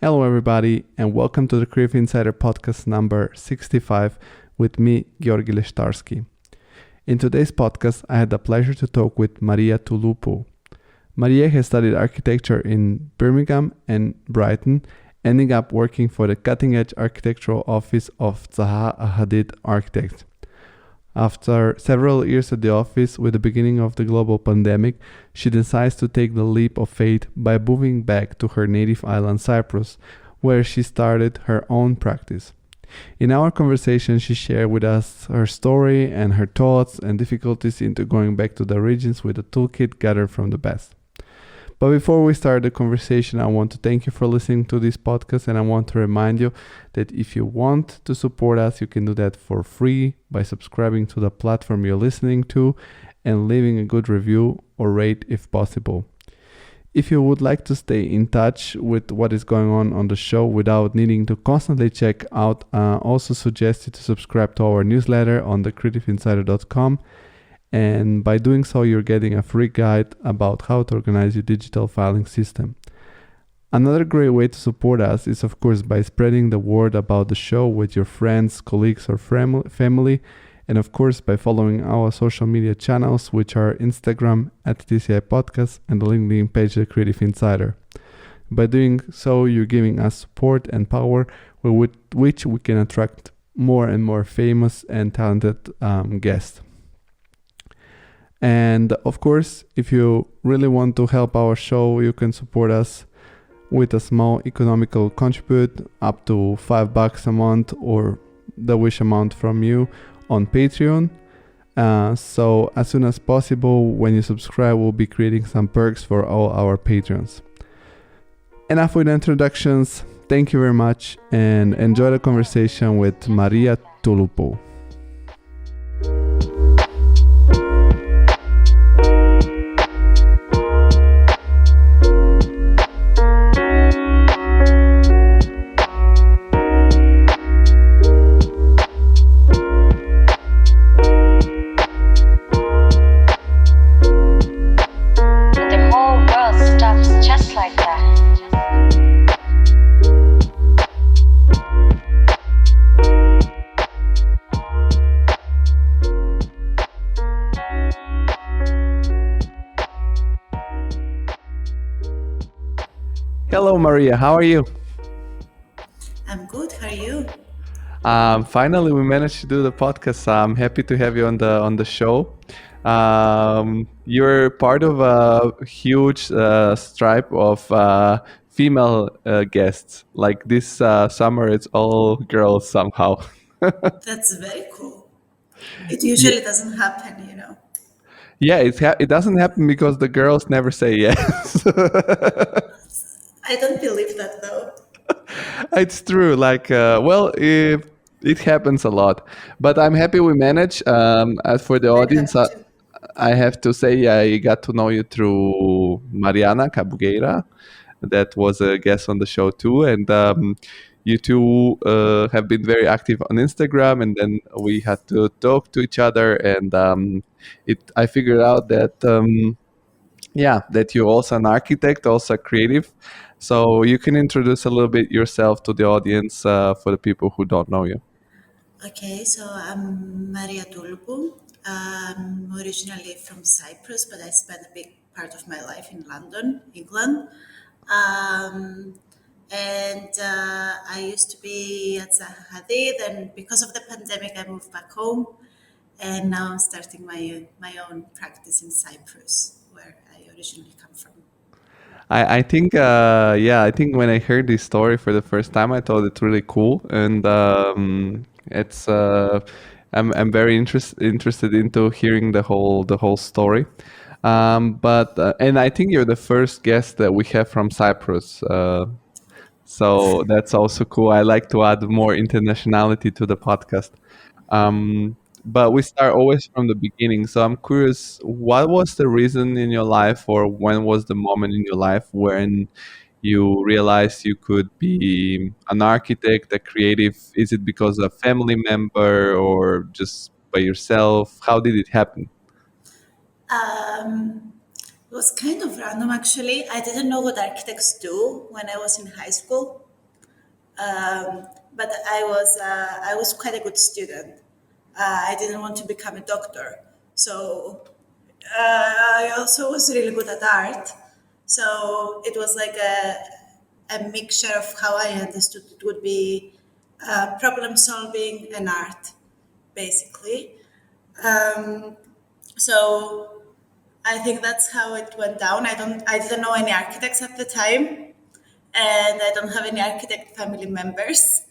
Hello, everybody, and welcome to the Creative Insider podcast number 65 with me, Georgi. In today's podcast, I had the pleasure to talk with Maria Touloupou. Maria has studied architecture in Birmingham and Brighton, ending up working for the cutting-edge architectural office of Zaha Hadid Architects. After several years at the office, with the beginning of the global pandemic, she decides to take the leap of faith by moving back to her native island Cyprus, where she started her own practice. In our conversation, she shared with us her story and her thoughts and difficulties into going back to the regions with a toolkit gathered from the best. But before we start the conversation, I want to thank you for listening to this podcast, and I want to remind you that if you want to support us, you can do that for free by subscribing to the platform you're listening to and leaving a good review or rate if possible. If you would like to stay in touch with what is going on the show without needing to constantly check out, also suggest you to subscribe to our newsletter on thecreativeinsider.com. And by doing so, you're getting a free guide about how to organize your digital filing system. Another great way to support us is, of course, by spreading the word about the show with your friends, colleagues, or family. And of course, by following our social media channels, which are Instagram at TCI Podcast and the LinkedIn page, The Creative Insider. By doing so, you're giving us support and power with which we can attract more and more famous and talented guests. And of course, if you really want to help our show, you can support us with a small economical contribute up to $5 a month or the wish amount from you on Patreon. So as soon as possible, when you subscribe, we'll be creating some perks for all our patrons. Enough with introductions. Thank you very much and enjoy the conversation with Maria Touloupou. Hello, Maria. How are you? I'm good. How are you? Finally, we managed to do the podcast. I'm happy to have you on the show. You're part of a huge stripe of female guests. Like this summer, it's all girls somehow. That's very cool. It usually doesn't happen. Yeah, it doesn't happen because the girls never say yes. I don't believe that though. It's true. Like, it happens a lot, but I'm happy we managed. As for the Very audience, happy to. I have to say I got to know you through Mariana Cabugueira. That was a guest on the show too, and you two have been very active on Instagram. And then we had to talk to each other, and I figured out that that you're also an architect, also a creative. So you can introduce a little bit yourself to the audience for the people who don't know you. Okay, so I'm Maria Touloupou. I'm originally from Cyprus, but I spent a big part of my life in London, England. Um, and I used to be at Zaha Hadid, and because of the pandemic, I moved back home. And now I'm starting my own practice in Cyprus, where I originally come from. I think I think when I heard this story for the first time, I thought it's really cool, and it's I'm very interested into hearing the whole story. But and I think you're the first guest that we have from Cyprus. So that's also cool. I like to add more internationality to the podcast. Um, but we start always from the beginning. So I'm curious, what was the reason in your life, or when was the moment in your life when you realized you could be an architect, a creative? Is it because of a family member or just by yourself? How did it happen? It was kind of random actually. I didn't know what architects do when I was in high school. But I was quite a good student. I didn't want to become a doctor, so I also was really good at art. So it was like a mixture of how I understood it would be problem solving and art, basically. Um, so I think that's how it went down. I didn't know any architects at the time, and I don't have any architect family members.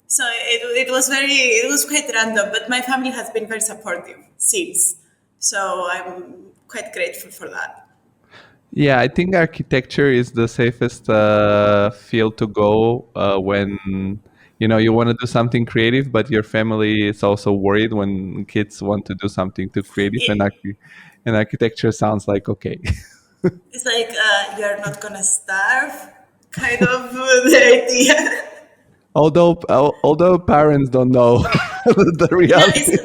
So it was quite random, but my family has been very supportive since. So I'm quite grateful for that. Yeah, I think architecture is the safest field to go when you want to do something creative, but your family is also worried when kids want to do something too creative, and It, and architecture sounds like okay. it's like you're not gonna starve, kind of the idea. Although parents don't know the No, it's, reality.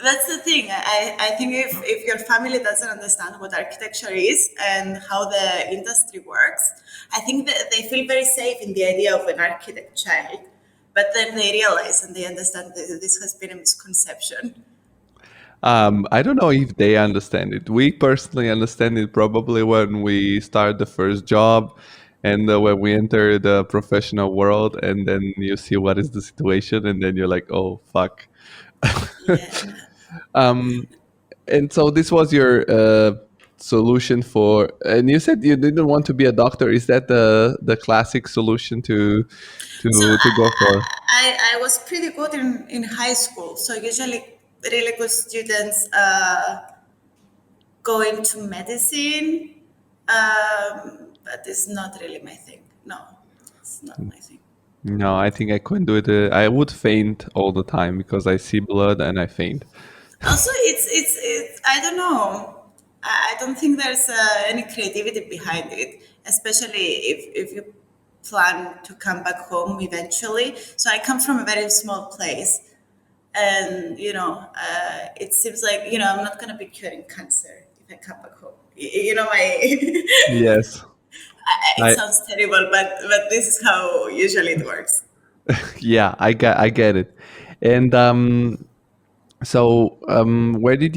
that's the thing. I think if your family doesn't understand what architecture is and how the industry works, I think that they feel very safe in the idea of an architect child. But then they realize and they understand that this has been a misconception. I don't know if they understand it. We personally understand it probably when we start the first job and when we enter the professional world, and then you see what is the situation, and then you're like, oh, fuck. Yeah. um, and so this was your solution for, and you said you didn't want to be a doctor. Is that the classic solution to So to go for? I was pretty good in high school. So usually really good students go into medicine, but it's not really my thing. No, it's not my thing. No, I think I couldn't do it. I would faint all the time because I see blood and I faint. Also, it's I don't know. I don't think there's any creativity behind it, especially if you plan to come back home eventually. So I come from a very small place, and it seems like I'm not gonna be curing cancer if I come back home. My Yes. it I sounds terrible, but this is how usually it works. Yeah, I get it. And where did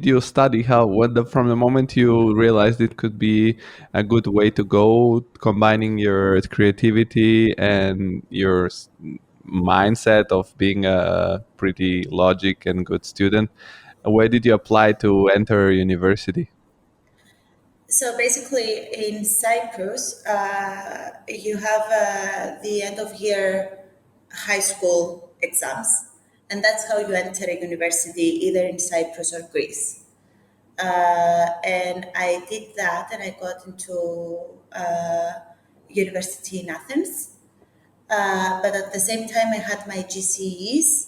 you study? How what the from the moment you realized it could be a good way to go, combining your creativity and your mindset of being a pretty logic and good student, where did you apply to enter university? So basically, in Cyprus, you have the end of year high school exams, and that's how you enter a university, either in Cyprus or Greece. And I did that, and I got into university in Athens. But at the same time, I had my GCEs.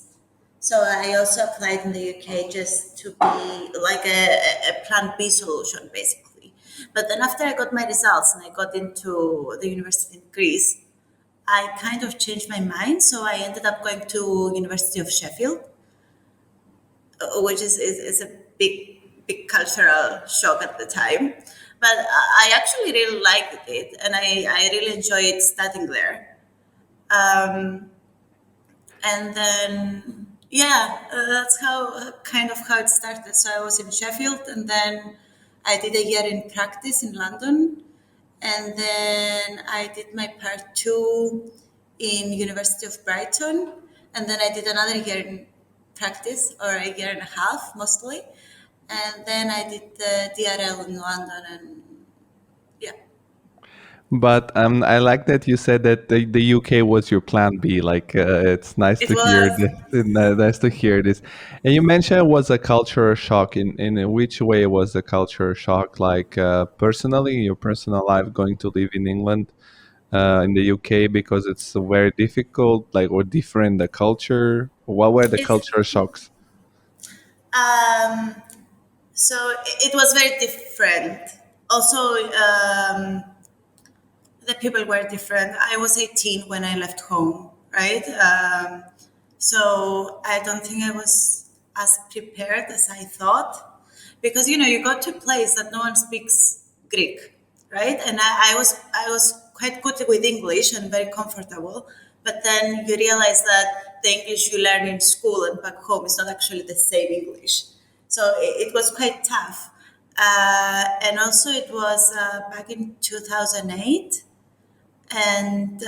So I also applied in the UK just to be like a plan B solution, basically. But then after I got my results and I got into the university in Greece, I kind of changed my mind. So I ended up going to University of Sheffield, which is a big cultural shock at the time. But I actually really liked it, and I really enjoyed studying there. Um, and then that's how kind of how it started. So I was in Sheffield, and then I did a year in practice in London, and then I did my part two in University of Brighton, and then I did another year in practice, or a year and a half mostly, and then I did the DRL in London, and yeah, But I like that you said that the UK was your plan B. Like it's nice it to hear was. this. Nice to hear this. And you mentioned it was a cultural shock. In which way was a cultural shock? Like personally, your personal life going to live in England, in the UK, because it's very difficult, like or different the culture. What were the It's cultural shocks? um, so it was very different. Also, the people were different. I was 18 when I left home, right? So I don't think I was as prepared as I thought, because you go to a place that no one speaks Greek, right? And I was quite good with English and very comfortable, But then you realize that the English you learn in school and back home is not actually the same English. So it was quite tough. And also, it was back in 2008, and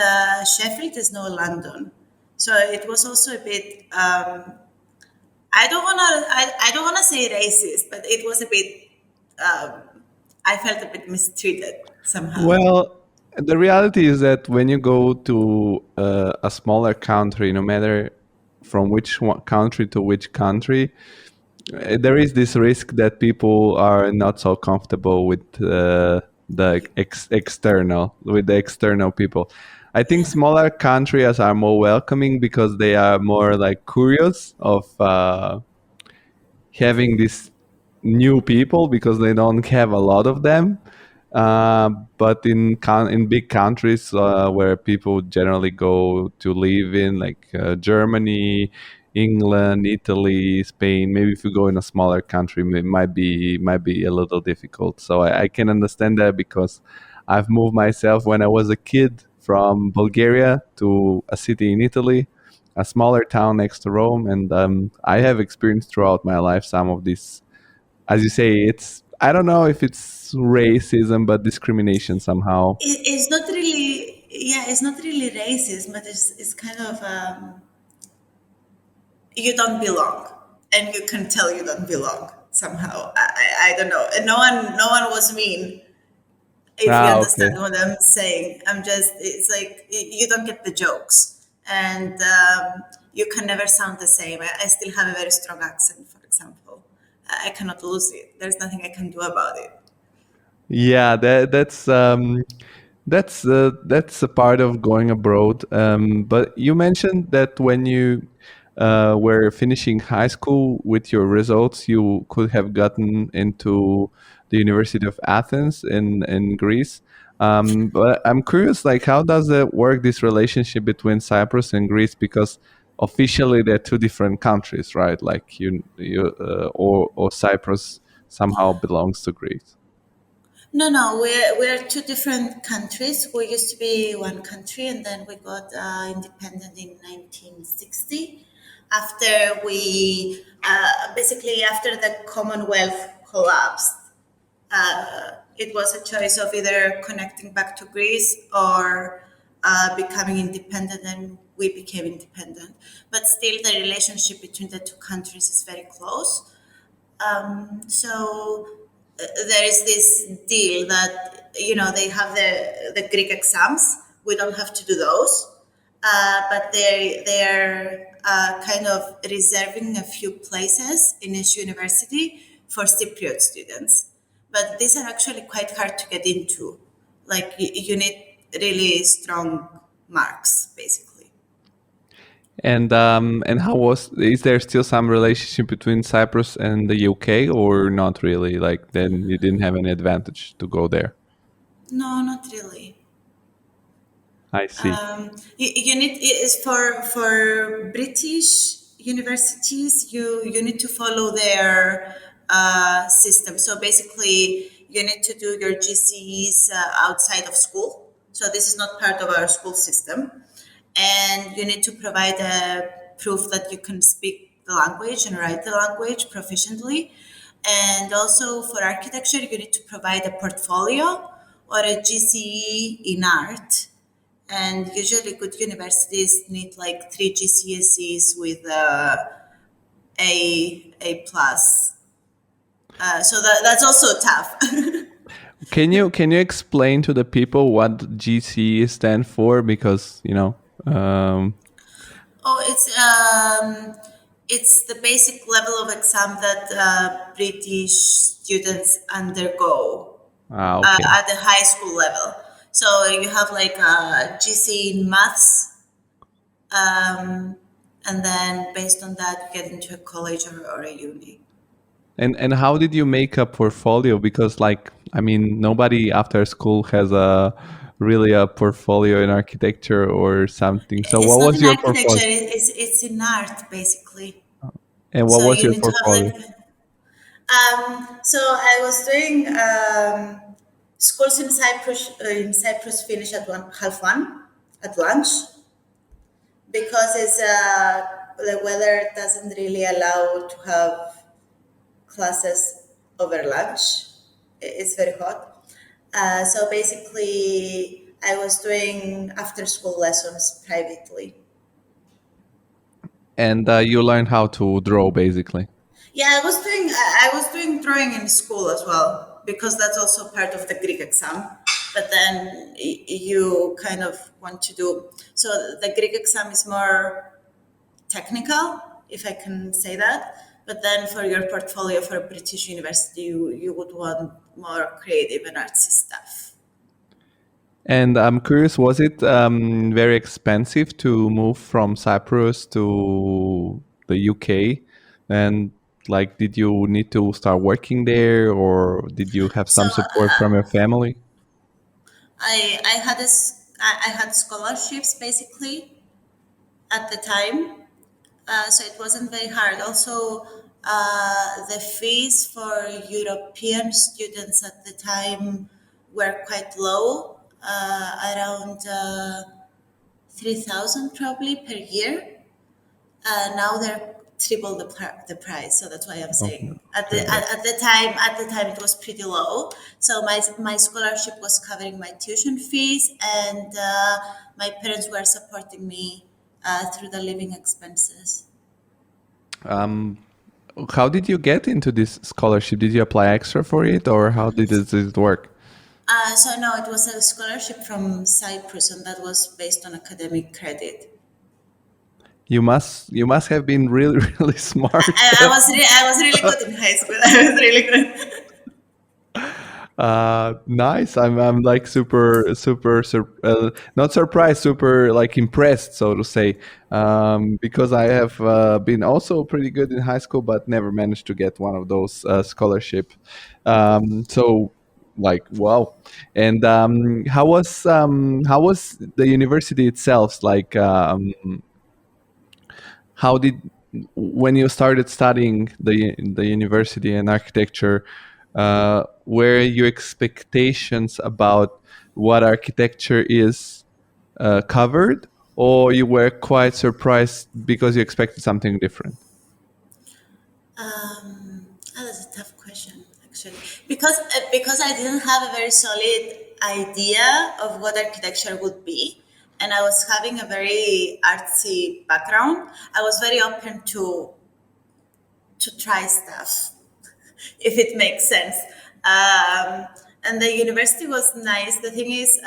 Sheffield is no London. So it was also a bit. I don't wanna say racist, but it was a bit. I felt a bit mistreated somehow. Well, the reality is that when you go to a smaller country, no matter from which country to which country, there is this risk that people are not so comfortable with the external people. I think smaller countries are more welcoming because they are more like curious of having these new people because they don't have a lot of them. But in big countries where people generally go to live in, like Germany, England, Italy, Spain, maybe if you go in a smaller country, it might be a little difficult. So I can understand that because I've moved myself when I was a kid from Bulgaria to a city in Italy, a smaller town next to Rome, and I have experienced throughout my life some of these, as you say, it's, I don't know if it's racism, but discrimination somehow. It's not really, yeah, it's not really racist, but it's kind of you don't belong, and you can tell you don't belong somehow. I don't know. And no one was mean. If you Ah, understand okay. what I'm saying, it's like you don't get the jokes, and you can never sound the same. I still have a very strong accent, for example. I cannot lose it. There's nothing I can do about it. Yeah, that's a part of going abroad. But you mentioned that when you were finishing high school with your results, you could have gotten into the University of Athens in Greece. But I'm curious, like, how does it work, this relationship between Cyprus and Greece? Because officially they're two different countries, right? Like or Cyprus somehow belongs to Greece. No, no, we're two different countries. We used to be one country, and then we got independent in 1960. After we basically after the Commonwealth collapsed, it was a choice of either connecting back to Greece or becoming independent, and we became independent. But still, the relationship between the two countries is very close. So there is this deal that they have the Greek exams. We don't have to do those, but they're kind of reserving a few places in each university for Cypriot students. But these are actually quite hard to get into. Like you need really strong marks, basically. And how was, is there still some relationship between Cyprus and the UK or not really? Like then you didn't have any advantage to go there. No, not really. I see. You need is for British universities. You need to follow their system. So basically, you need to do your GCEs outside of school. So this is not part of our school system, and you need to provide a proof that you can speak the language and write the language proficiently. And also for architecture, you need to provide a portfolio or a GCE in art, and usually good universities need like three GCSEs with A plus. So that's also tough. Can you explain to the people what GC stand for? Because Oh, it's the basic level of exam that British students undergo okay. at the high school level. So you have like a GC in maths, and then based on that, you get into a college or a uni. And how did you make a portfolio? Because, like, I mean, nobody after school has a really a portfolio in architecture or something. So It's what not was in your architecture; portfolio? it's in art basically. And what So was you your need to have portfolio? like. So I was doing schools in Cyprus. In Cyprus, finish at half one at lunch. because the weather doesn't really allow to have classes over lunch. It's very hot. So basically, I was doing after school lessons privately. And you learned how to draw, basically. Yeah, I was doing drawing in school as well because that's also part of the Greek exam. But then you kind of want to do so. The Greek exam is more technical, if I can say that. But then for your portfolio for a British university, you would want more creative and artsy stuff. And I'm curious, was it very expensive to move from Cyprus to the UK? And like, did you need to start working there, or did you have So some support from your family? I had scholarships basically at the time, so it wasn't very hard. Also, the fees for European students at the time were quite low, around 3,000 probably per year. Now they're triple the price, so that's why I'm Okay. saying at the Okay, that's at the time it was pretty low. So my scholarship was covering my tuition fees, and my parents were supporting me through the living expenses. um, how did you get into this scholarship? Did you apply extra for it, or how did it work? So no, it was a scholarship from Cyprus, and that was based on academic credit. You must have been really really smart. I was really good in high school. I was really good. Nice. I'm like not surprised, super like impressed, so to say, because I have been also pretty good in high school, but never managed to get one of those scholarship. So like wow. And how was the university itself? Like how did when you started studying the university and architecture, were your expectations about what architecture is covered, or you were quite surprised because you expected something different? That's a tough question, actually, because I didn't have a very solid idea of what architecture would be, and I was having a very artsy background. I was very open to try stuff, if it makes sense. And the university was nice. The thing is,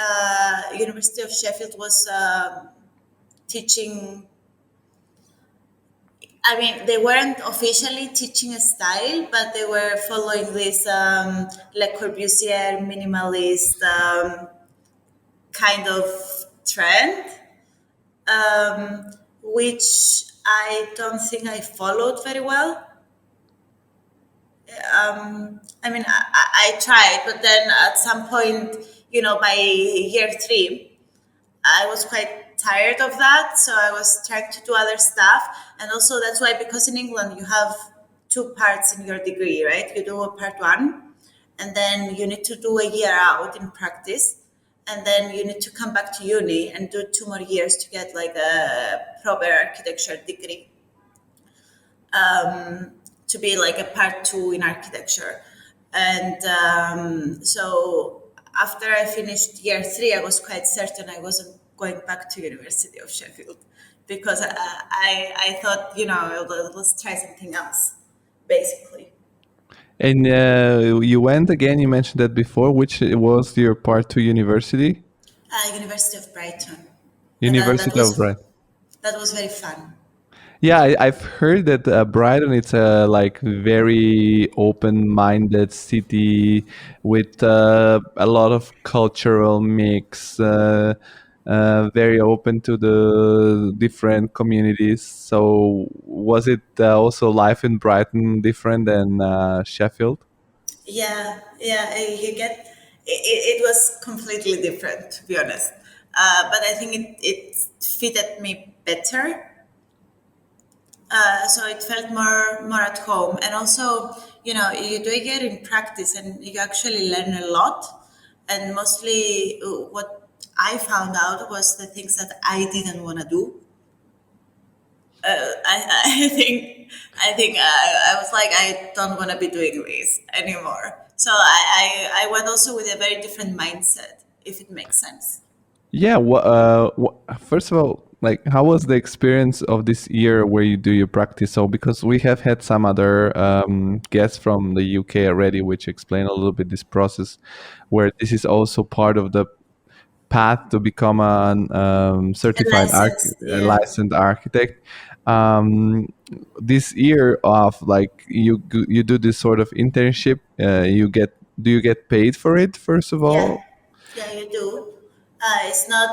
University of Sheffield was teaching. I mean, they weren't officially teaching a style, but they were following this Le Corbusier minimalist kind of trend, which I don't think I followed very well. I mean, I tried, but then at some point, by year three, I was quite tired of that. So I was trying to do other stuff. And also, that's why, because in England, you have two parts in your degree, right? You do a part one, and then you need to do a year out in practice. And then you need to come back to uni and do 2 more years to get like a proper architecture degree, to be like a part two in architecture. And so after I finished year three, I was quite certain I wasn't going back to University of Sheffield, because I thought, let's try something else, basically. And you went again, you mentioned that before, which was your part to university? University of Brighton, and University of Brighton. that was very fun. Yeah, I've heard that Brighton it's a like very open-minded city with a lot of cultural mix, very open to the different communities. So was it also life in Brighton different than Sheffield? Yeah, yeah, it was completely different, to be honest. But I think it fitted me better. So it felt more at home. And also, you do get in practice and you actually learn a lot. And mostly what I found out was the things that I didn't want to do. I was like, I don't want to be doing this anymore. So I went also with a very different mindset, if it makes sense. Yeah. First of all, like, how was the experience of this year where you do your practice? So, because we have had some other guests from the UK already, which explain a little bit this process, where this is also part of the path to become A license, a yeah. licensed architect. Um, this year of like you do this sort of internship, you get do you get paid for it first of Yeah, all? yeah, you do. It's not.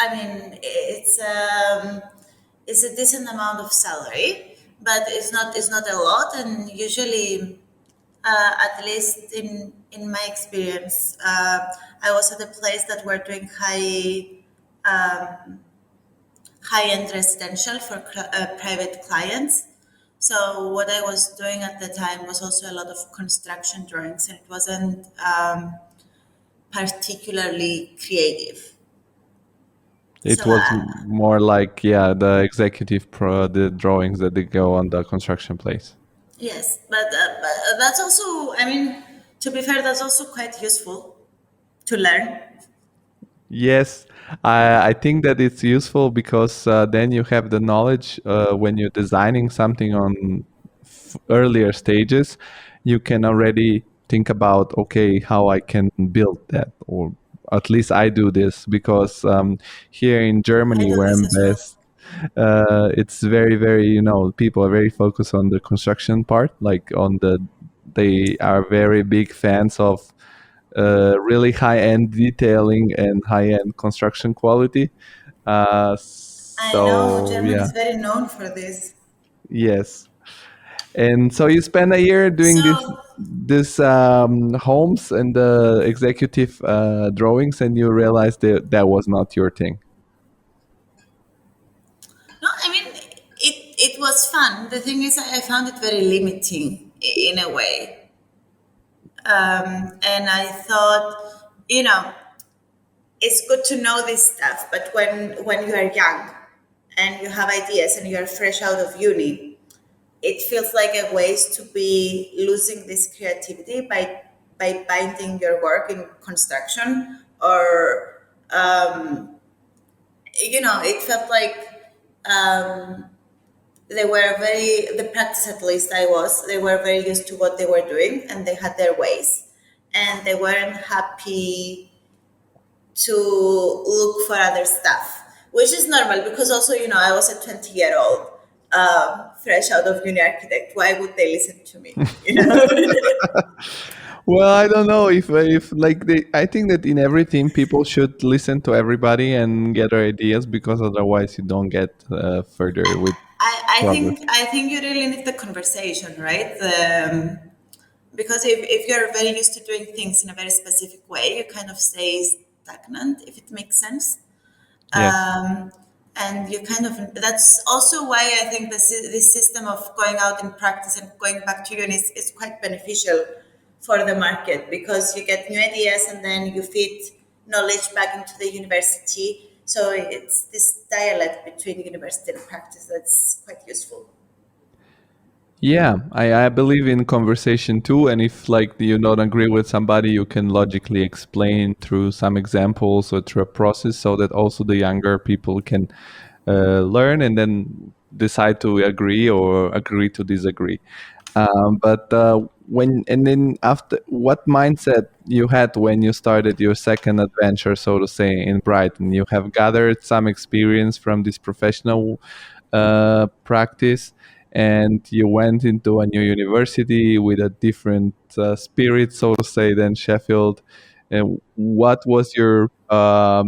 I mean, it's a decent amount of salary, but it's not a lot. And usually, at least in my experience, I was at a place that were doing high end residential for private clients. So what I was doing at the time was also a lot of construction drawings, and it wasn't particularly creative. It So was more like, yeah, the the drawings that they go on the construction place. yes, but that's also, I mean, to be fair, that's also quite useful to learn. Yes, I think that it's useful because then you have the knowledge when you're designing something on earlier stages, you can already think about, okay, how I can build that, or at least I do this because here in I Germany, do where this I'm as well. based, it's very, very, people are very focused on the construction part, like they are very big fans of really high-end detailing and high-end construction quality. I know So Germany yeah, is very known for this. yes. And so you spend a year doing So this homes and the executive drawings, and you realize that that was not your thing. no, I mean, it was fun. The thing is, I found it very limiting in a way, and I thought, it's good to know this stuff, but when you are young and you have ideas and you are fresh out of uni, it feels like a waste to be losing this creativity by binding your work in construction, or it felt like they were very the practice, at least I was, they were very used to what they were doing and they had their ways, and they weren't happy to look for other stuff, which is normal because also, I was a 20-year-old fresh out of uni architect. Why would they listen to me? Well, I don't know if like I think that in every team people should listen to everybody and get their ideas because otherwise you don't get further with progress. I think you really need the conversation, right? Because if you're very used to doing things in a very specific way, you kind of stay stagnant, if it makes sense. Yes. And you kind of, that's also why I think this system of going out in practice and going back to uni is quite beneficial for the market, because you get new ideas and then you feed knowledge back into the university. So it's this dialect between university and practice that's quite useful. Yeah, I believe in conversation too. And if like you don't agree with somebody, you can logically explain through some examples or through a process so that also the younger people can learn and then decide to agree or agree to disagree. But when and then after, what mindset you had when you started your second adventure, so to say, in Brighton? You have gathered some experience from this professional practice, and you went into a new university with a different spirit, so to say, than Sheffield. And what was your so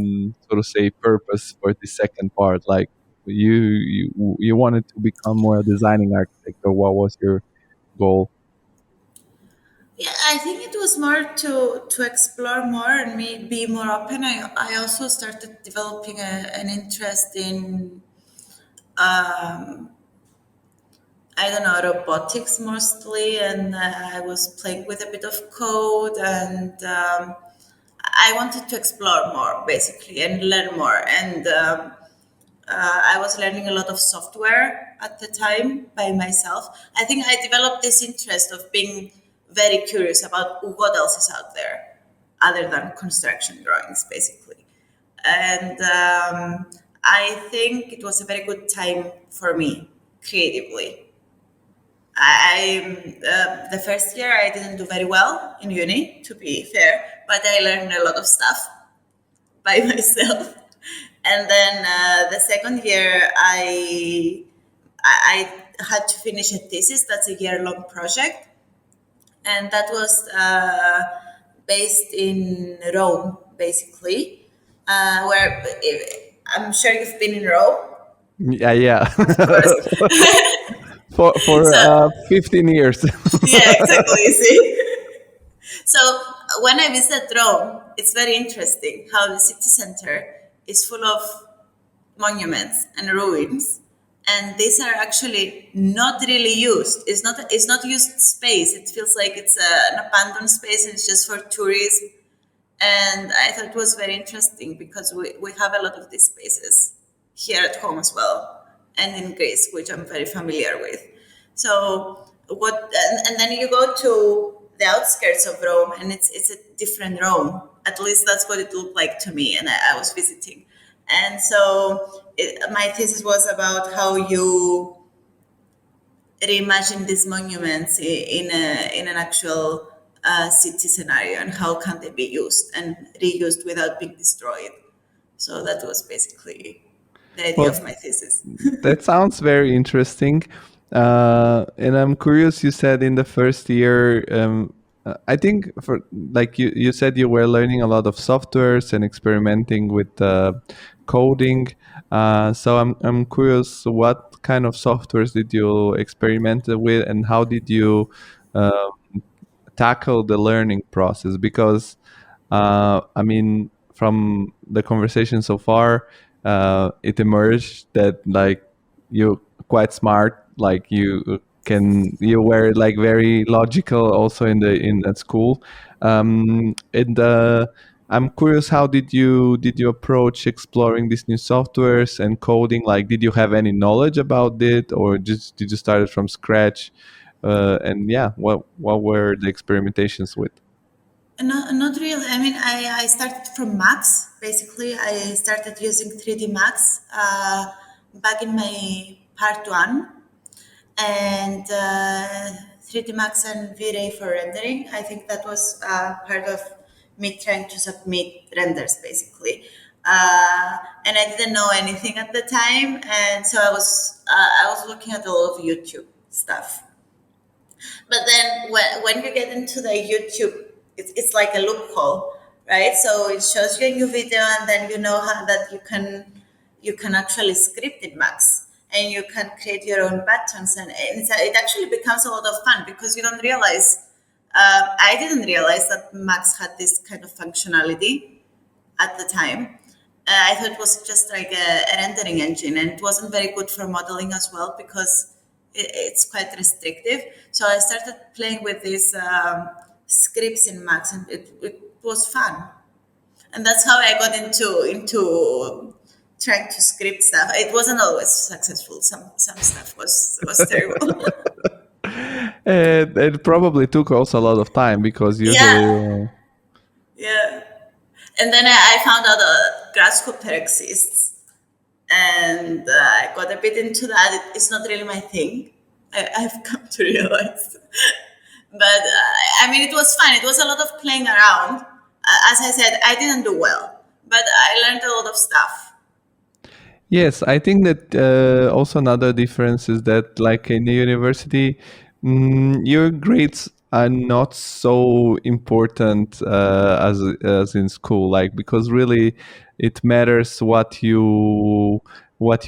to say purpose for the second part? Like you wanted to become more a designing architect, or what was your goal? Yeah, I think it was more to explore more and me be more open. I also started developing an interest in I don't know, robotics mostly, and I was playing with a bit of code, and I wanted to explore more basically and learn more. And I was learning a lot of software at the time by myself. I think I developed this interest of being very curious about what else is out there other than construction drawings, basically. And I think it was a very good time for me creatively. The first year I didn't do very well in uni, to be fair, but I learned a lot of stuff by myself. And then the second year, I had to finish a thesis. That's a year-long project, and that was based in Rome, basically. Where I'm sure you've been in Rome, Yeah. of course. For So 15 years. yeah, exactly. See. So when I visit Rome, it's very interesting how the city center is full of monuments and ruins, and these are actually not really used. It's not used space. It feels like it's an abandoned space, and it's just for tourism. And I thought it was very interesting because we have a lot of these spaces here at home as well, and in Greece, which I'm very familiar with. So and then you go to the outskirts of Rome, and it's a different Rome. At least that's what it looked like to me, and I was visiting. And so my thesis was about how you reimagine these monuments in an actual city scenario, and how can they be used and reused without being destroyed. So that was basically the idea Well, of my thesis. that sounds very interesting. And I'm curious, you said in the first year, I think for like you said you were learning a lot of softwares and experimenting with coding. So I'm curious, what kind of softwares did you experiment with, and how did you uh, tackle the learning process? Because I mean, from the conversation so far, it emerged that like you're quite smart. Like you were like very logical also in at school. And I'm curious, how did you approach exploring these new softwares and coding? Like, did you have any knowledge about it, or just did you start it from scratch? And yeah, what were the experimentations with? Not really. I mean, I started from Max. Basically, I started using 3D Max back in my part one, and 3D Max and V-Ray for rendering. I think that was part of me trying to submit renders, basically. And I didn't know anything at the time, and so I was looking at a lot of YouTube stuff. But then when you get into the YouTube, it's like a loophole, right? So it shows you a new video, and then you know how that you can actually script it, Max, and you can create your own buttons, and it actually becomes a lot of fun because you don't realize. I didn't realize that Max had this kind of functionality at the time. I thought it was just like a rendering engine, and it wasn't very good for modeling as well because it's quite restrictive. So I started playing with these scripts in Max, and it was fun. And that's how I got into trying to script stuff. It wasn't always successful. Some stuff was terrible. It probably took also a lot of time because Yeah, usually, yeah. And then I found out that grasshopper exists, and I got a bit into that. It's not really my thing. I've come to realize. But I mean, it was fun. It was a lot of playing around. As I said, I didn't do well, but I learned a lot of stuff. yes, I think that also another difference is that, like in the university, your grades are not so important as in school. Like, because really, it matters what you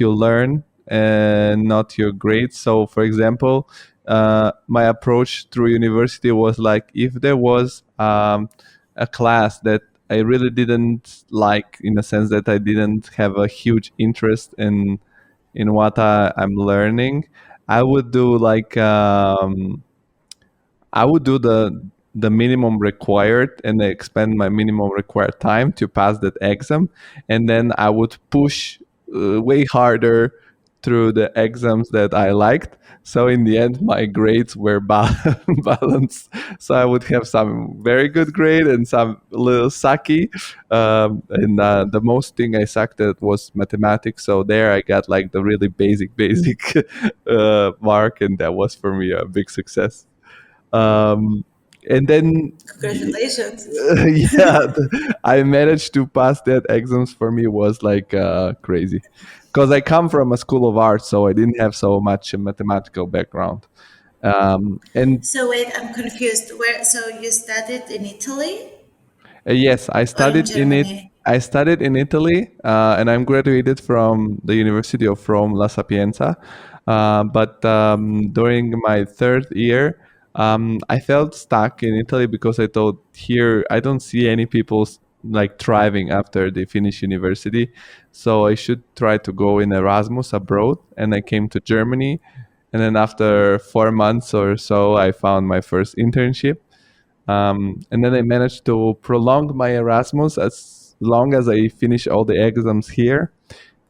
learn and not your grades. So, for example, my approach through university was like, if there was a class that I really didn't like, in the sense that I didn't have a huge interest in what I'm learning, I would do like I would do the minimum required and expend my minimum required time to pass that exam, and then I would push way harder through the exams that I liked. So in the end, my grades were balanced. So I would have some very good grade and some little sucky. And the most thing I sucked at was mathematics. So there I got like the really basic mark, and that was for me a big success. Um, and then Congratulations. yeah, I managed to pass that exams. For me was like crazy, because I come from a school of art, so I didn't have so much mathematical background. And So wait, I'm confused. Where? So you studied in Italy yes, I or in studied in it. Germany? I studied in Italy, and I'm graduated from the University of Rome La Sapienza. But during my third year, I felt stuck in Italy because I thought here I don't see any people like thriving after they finish university. So I should try to go in Erasmus abroad, and I came to Germany. And then after 4 months or so, I found my first internship, and then I managed to prolong my Erasmus as long as I finished all the exams here.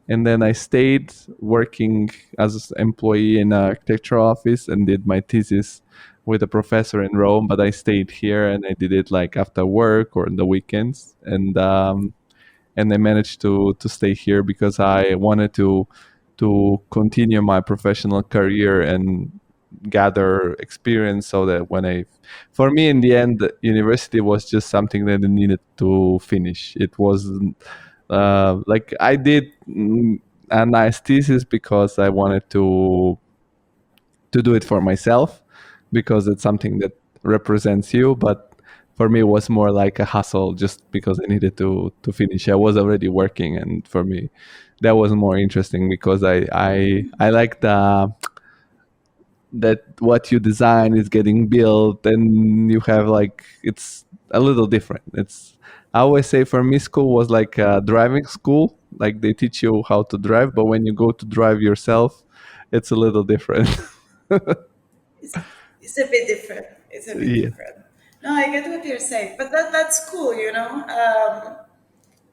And then I stayed working as an employee in an architectural office and did my thesis with a professor in Rome. But I stayed here and I did it like after work or in the weekends. And I managed to stay here because I wanted to continue my professional career and gather experience, so that when I for me in the end, university was just something that I needed to finish. It was like I did a nice thesis because I wanted to do it for myself, because it's something that represents you. But for me it was more like a hustle, just because I needed to finish. I was already working, and for me that was more interesting because I like the that what you design is getting built, and you have like it's a little different. It's I always say for me school was like a driving school, like they teach you how to drive, but when you go to drive yourself, it's a little different. It's, it's a bit different. It's a bit Yeah. different. No, I get what you're saying, but that's cool.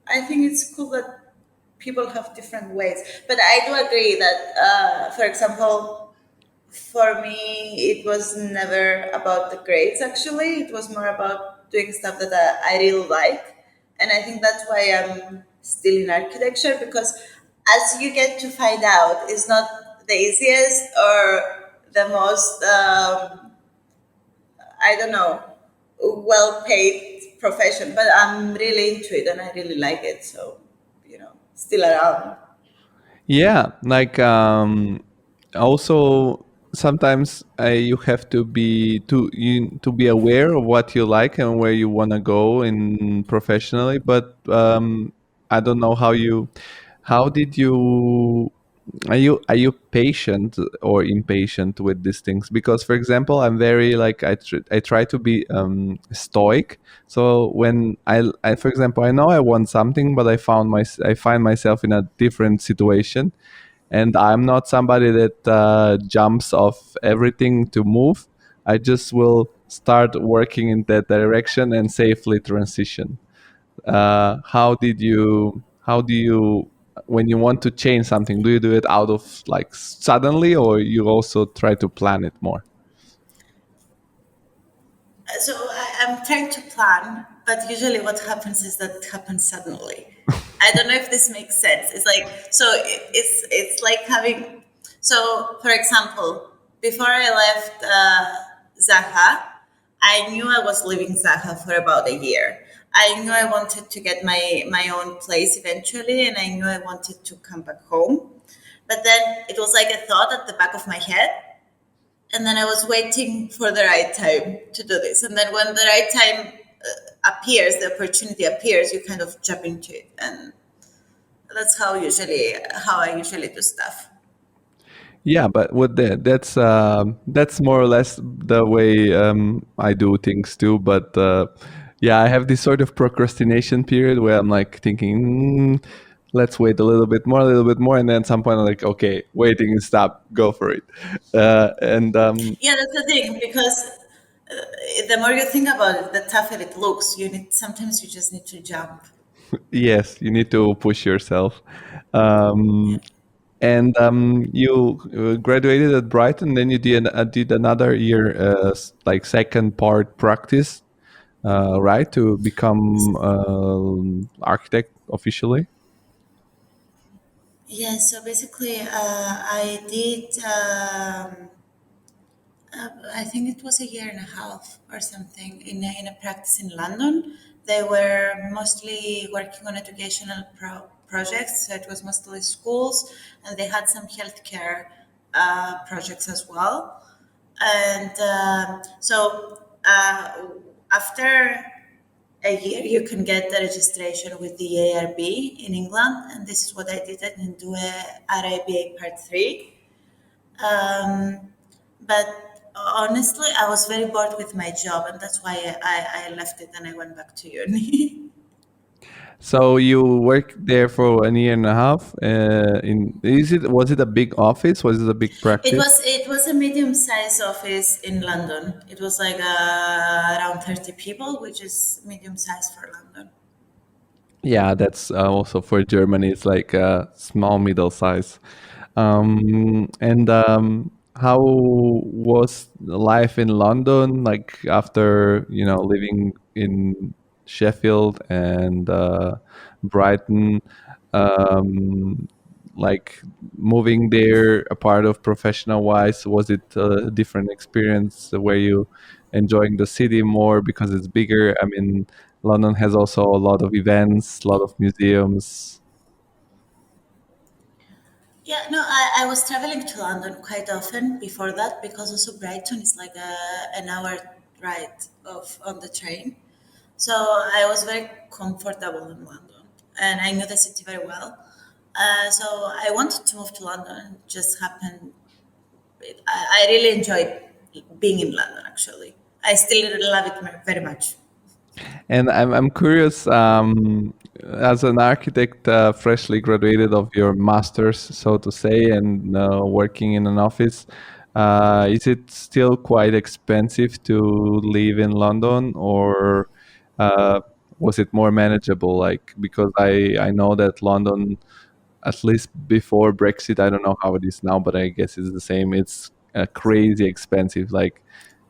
I think it's cool that people have different ways. But I do agree that, for example, for me, it was never about the grades. Actually, it was more about doing stuff that I really like, and I think that's why I'm still in architecture, because as you get to find out, it's not the easiest or the most I don't know, well paid profession, but I'm really into it and I really like it. So, still around. Yeah, like also sometimes you have to be aware of what you like and where you want to go in professionally. But I don't know how did you are you patient or impatient with these things? Because for example, I'm very like I try to be stoic. So when I for example, I know I want something, but I find myself in a different situation, and I'm not somebody that jumps off everything to move. I just will start working in that direction and safely transition. How do you when you want to change something, do you do it out of like suddenly, or you also try to plan it more? So I'm trying to plan, but usually what happens is that it happens suddenly. I don't know if this makes sense. It's like, so it's like having, so for example, before I left Zaha, I knew I was leaving Zaha for about a year. I knew I wanted to get my own place eventually, and I knew I wanted to come back home. But then it was like a thought at the back of my head, and then I was waiting for the right time to do this. And then when the right time appears, the opportunity appears, you kind of jump into it, and that's how I usually do stuff. Yeah, but with that's more or less the way I do things too. But yeah, I have this sort of procrastination period where I'm like thinking, let's wait a little bit more, and then at some point I'm like, okay, waiting and stop, go for it. And Yeah, that's the thing, because the more you think about it, the tougher it looks. Sometimes you just need to jump. yes, you need to push yourself. Um, and you graduated at Brighton, then you did another year, like second part practice, right, to become architect officially. Yeah, so basically, I did, I think it was a year and a half or something in a practice in London. They were mostly working on educational projects, so it was mostly schools, and they had some healthcare projects as well. And after a year, you can get the registration with the ARB in England, and this is what I did. I didn't do a RIBA Part 3. But honestly, I was very bored with my job, and that's why I left it and I went back to uni. So you worked there for a year and a half. Was it a big office? Was it a big It practice? was it was a medium-sized office in London. It was like around 30 people, which is medium-sized for London. Yeah, that's also for Germany. It's like a small, middle size. And how was life in London? Like after living in Sheffield and Brighton, um, like moving there, a part of professional wise, was it a different experience? Were you enjoying the city more because it's bigger? I mean, London has also a lot of events, a lot of museums. Yeah, no, I was traveling to London quite often before that because also Brighton is like an hour ride of on the train. So I was very comfortable in London and I knew the city very well. So I wanted to move to London. It just happened. I really enjoyed being in London, actually. I still love it very much. And I'm curious, as an architect, freshly graduated of your master's, so to say, and working in an office, is it still quite expensive to live in London, or uh, was it more manageable? Like, because I know that London, at least before Brexit, I don't know how it is now, but I guess it's the same. It's crazy expensive. Like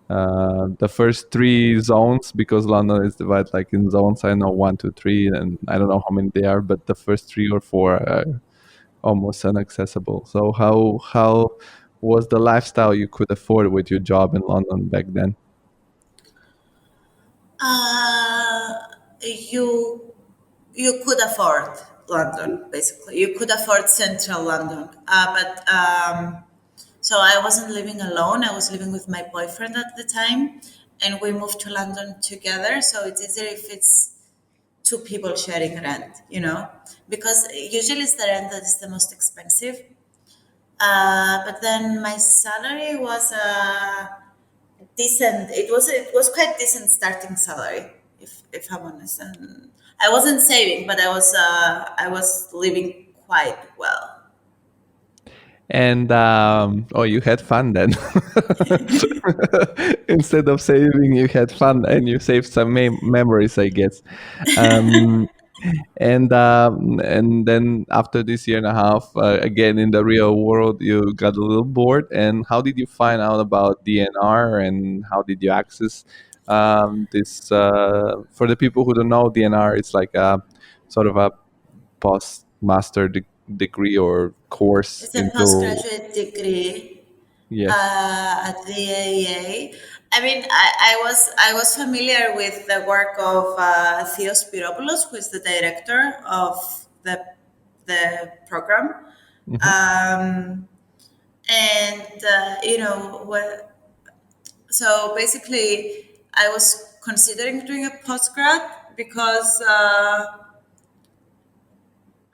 the first three zones, because London is divided like in zones. I know 1, 2, 3, and I don't know how many they are, but the first 3 or 4 are almost inaccessible. So how was the lifestyle you could afford with your job in London back then? Uh, you you could afford London, basically. You could afford central London. So I wasn't living alone. I was living with my boyfriend at the time, and we moved to London together. So it's easier if it's two people sharing rent, because usually it's the rent that is the most expensive. But then my salary was decent. It was quite decent starting salary, if I'm honest. And I wasn't saving, but I was living quite well. And oh, you had fun then. Instead of saving, you had fun, and you saved some memories, I guess. Um, and then after this year and a half, again in the real world, you got a little bored. And how did you find out about DNR, and how did you access this? For the people who don't know, DNR is like a sort of a post master degree or course It's a into. postgraduate degree Yes. at the AEA. I mean, I was familiar with the work of Theos Spiropoulos, who is the director of the program. Hmm. Um, and so basically, I was considering doing a postgrad because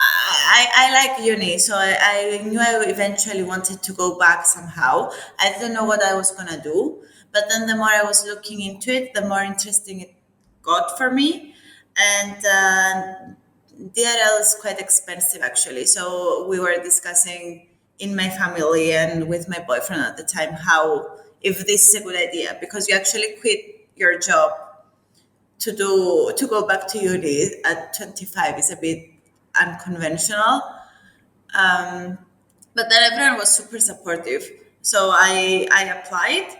I like uni, so I knew I eventually wanted to go back somehow. I didn't know what I was gonna do, but then the more I was looking into it, the more interesting it got for me. And DRL is quite expensive, actually. So we were discussing in my family and with my boyfriend at the time how if this is a good idea because you actually quit your job to go back to uni at 25 is a bit unconventional. Um, but then everyone was super supportive. So I applied,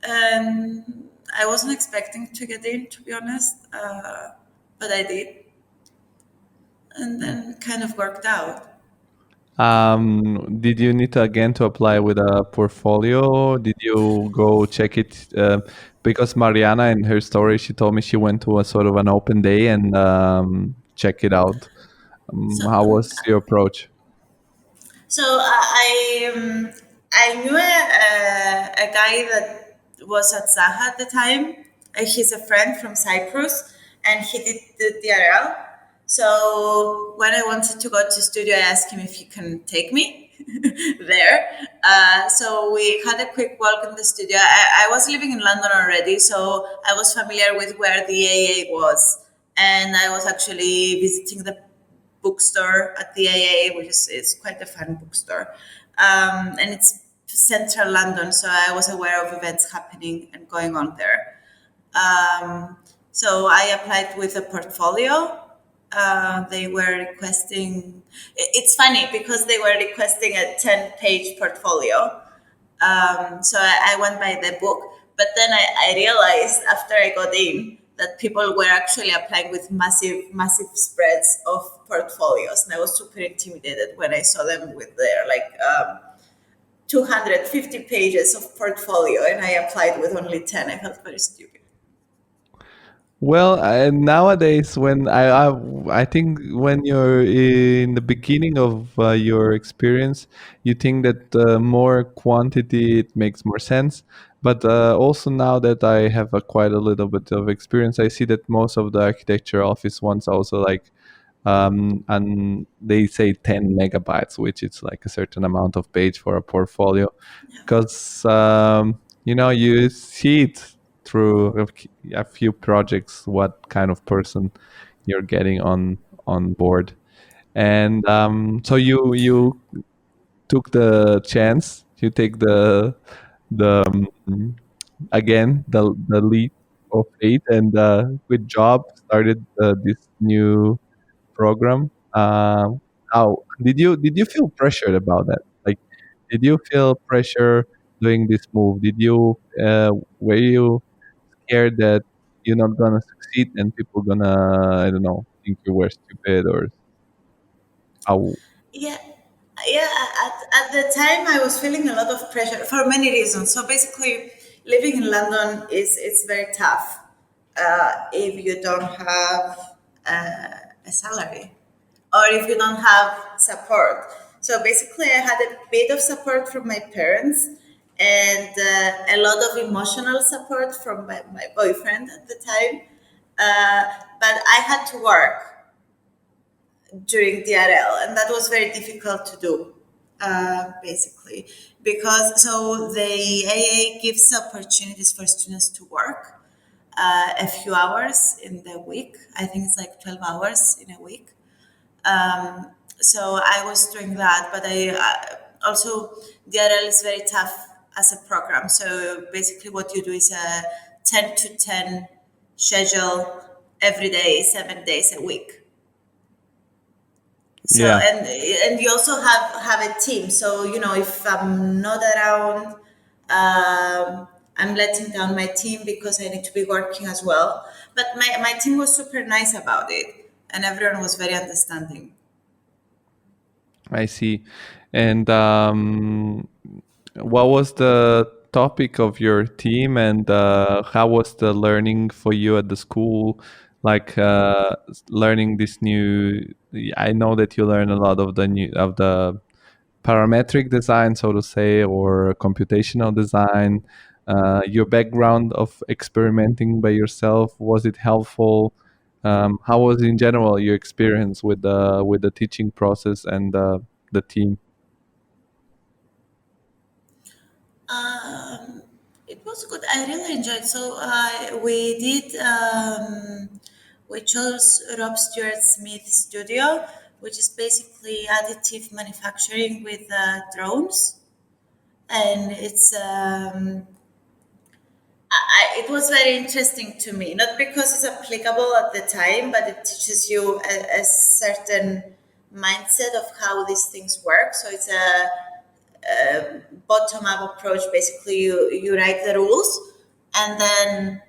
and I wasn't expecting to get in, to be honest, but I did, and then kind of worked out. Did you need to again to apply with a portfolio? Did you go check it? Because Mariana, in her story, she told me she went to a sort of an open day and check it out. So How was your approach? I knew a guy that was at Zaha at the time. He's a friend from Cyprus, and he did the DRL. So when I wanted to go to studio, I asked him if he can take me there. So we had a quick walk in the studio. I was living in London already, so I was familiar with where the AA was, and I was actually visiting the bookstore at the AA, which is quite a fun bookstore. And it's central London, so I was aware of events happening and going on there. So I applied with a portfolio. They were requesting, it's funny because they were requesting a 10-page portfolio. So I went by the book, but then I realized after I got in that people were actually applying with massive spreads of portfolios, and I was super intimidated when I saw them with their 250 pages of portfolio, and I applied with only 10. I felt very stupid. Well, nowadays, when I think when you're in the beginning of your experience, you think that more quantity it makes more sense. But also now that I have quite a little bit of experience, I see that most of the architecture office ones also like, and they say 10 megabytes, which is like a certain amount of page for a portfolio, because you see it through a few projects what kind of person you're getting on board. And so you took the chance, you take the again the leap of faith, and with job started this new program. How did you feel pressured about that? Like, did you feel pressure doing this move? Were you scared that you're not gonna succeed and people gonna, I don't know, think you were stupid, or how? Yeah, yeah. At the time, I was feeling a lot of pressure for many reasons. So basically, living in London is it's very tough if you don't have a salary or if you don't have support. So basically, I had a bit of support from my parents and a lot of emotional support from my boyfriend at the time. But I had to work during DRL, and that was very difficult to do, basically, because so the AA gives opportunities for students to work a few hours in the week. I think it's like 12 hours in a week. So I was doing that, but I also DRL is very tough as a program. So basically, what you do is a 10 to 10 schedule every day, 7 days a week. So Yeah, and you also have a team. So if I'm not around, I'm letting down my team because I need to be working as well. But my team was super nice about it, and everyone was very understanding. I see. And what was the topic of your team, and how was the learning for you at the school? Like learning this new. I know that you learn a lot of the parametric design, so to say, or computational design. Your background of experimenting by yourself, was it helpful? How was in general your experience with the teaching process and the team? Um, it was good. I really enjoyed. So we chose Rob Stewart Smith Studio, which is basically additive manufacturing with drones, and it was very interesting to me, not because it's applicable at the time, but it teaches you a certain mindset of how these things work. So it's a bottom-up approach. Basically, you write the rules, and then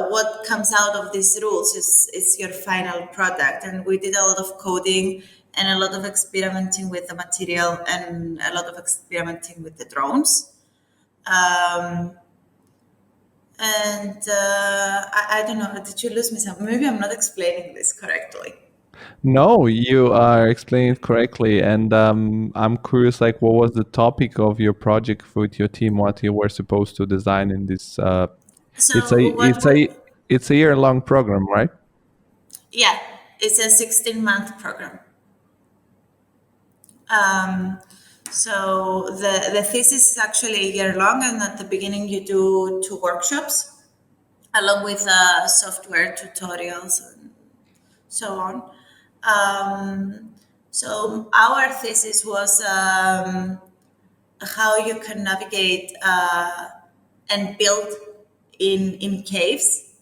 what comes out of these rules is your final product. And we did a lot of coding and a lot of experimenting with the material and a lot of experimenting with the drones. I don't know, did you lose me some? Maybe I'm not explaining this correctly. No, you are explaining it correctly, and I'm curious, like, what was the topic of your project with your team? What you were supposed to design in this? It's a So what? it's a year-long program, right? Yeah, it's a 16-month program. So the thesis is actually a year long, and at the beginning you do 2 workshops along with software tutorials and so on. So our thesis was how you can navigate and build in caves.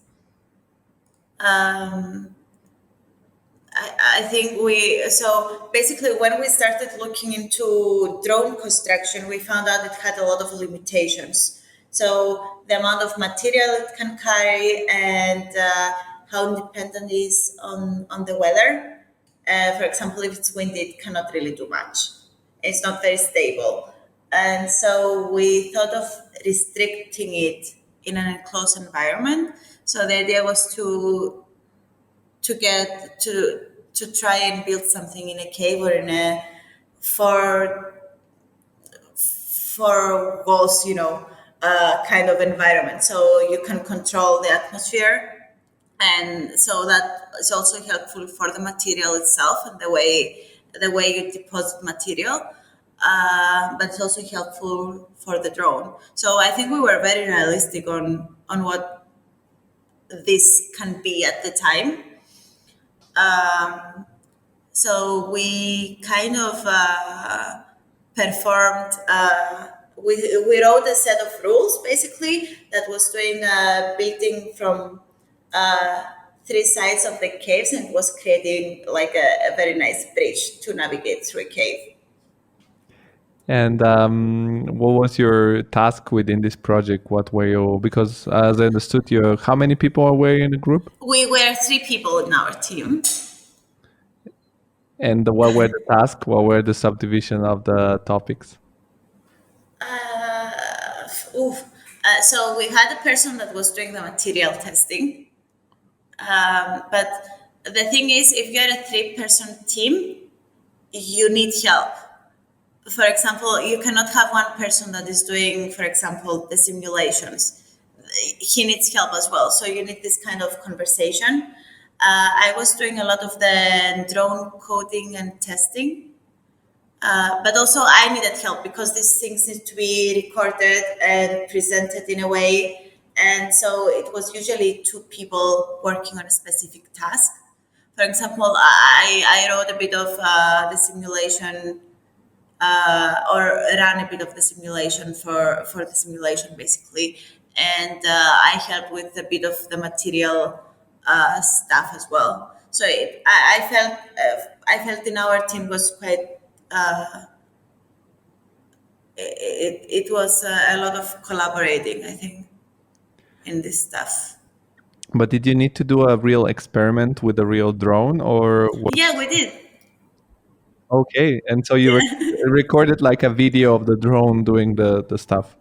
I think so basically when we started looking into drone construction, we found out it had a lot of limitations. So the amount of material it can carry and how dependent it is on the weather. For example, if it's windy, it cannot really do much. It's not very stable. And so we thought of restricting it in an enclosed environment. So the idea was to try and build something in a cave or in a four walls, kind of environment. So you can control the atmosphere, and so that is also helpful for the material itself and the way you deposit material. But it's also helpful for the drone. So I think we were very realistic on what this can be at the time. So we kind of performed, we wrote a set of rules basically that was doing building from 3 sides of the caves, and was creating like a very nice bridge to navigate through a cave. And what was your task within this project? What were you, because as I understood, how many people were in the group? We were 3 people in our team. And what were the tasks? What were the subdivision of the topics? So we had a person that was doing the material testing. But the thing is, if you're a 3-person team, you need help. For example, you cannot have one person that is doing, for example, the simulations. He needs help as well. So you need this kind of conversation. I was doing a lot of the drone coding and testing. But also I needed help because these things need to be recorded and presented in a way. And so it was usually 2 people working on a specific task. For example, I wrote a bit of the simulation or ran a bit of the simulation for the simulation basically. And I helped with a bit of the material stuff as well. So I felt in our team was quite, it was a lot of collaborating, I think, in this stuff. But did you need to do a real experiment with a real drone, or Yeah, we did. Okay, and so you recorded like a video of the drone doing the stuff.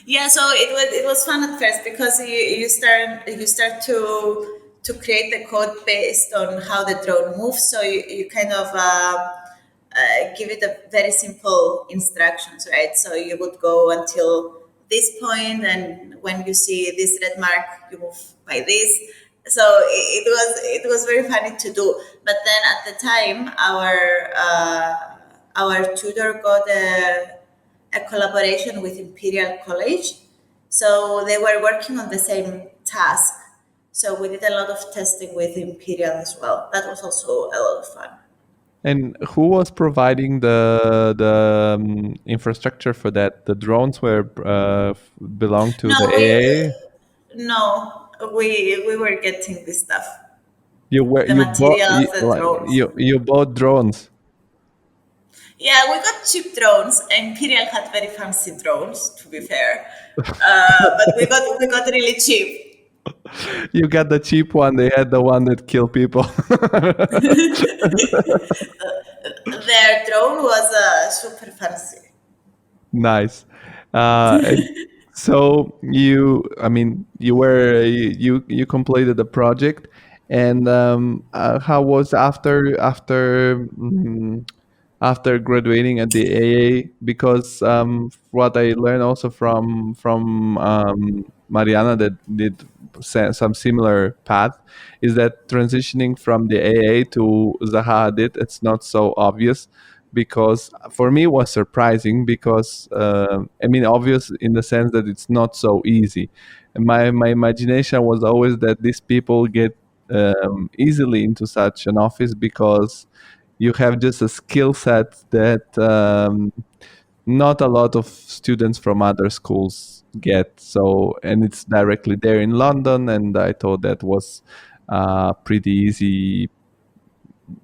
Yeah, so it was fun at first because you start to create the code based on how the drone moves. So you kind of give it a very simple instructions, right? So you would go until this point, and when you see this red mark, you move by this. So it was very funny to do. But then at the time, our tutor got a collaboration with Imperial College. So they were working on the same task. So we did a lot of testing with Imperial as well. That was also a lot of fun. And who was providing the infrastructure for that? The drones were belong to the AA? No, we were getting this stuff. You materials and drones. You bought drones. Yeah, we got cheap drones. Imperial had very fancy drones, to be fair, but we got really cheap. You got the cheap one. They had the one that kill people. Their drone was super fancy. Nice. And so I mean, you completed the project, and how was after graduating at the AA? Because what I learned also from Mariana that did some similar path is that transitioning from the AA to Zaha Hadid, it's not so obvious, because for me it was surprising, because I mean, obvious in the sense that it's not so easy. And my imagination was always that these people get easily into such an office because you have just a skill set that not a lot of students from other schools get. So, and it's directly there in London, and I thought that was a pretty easy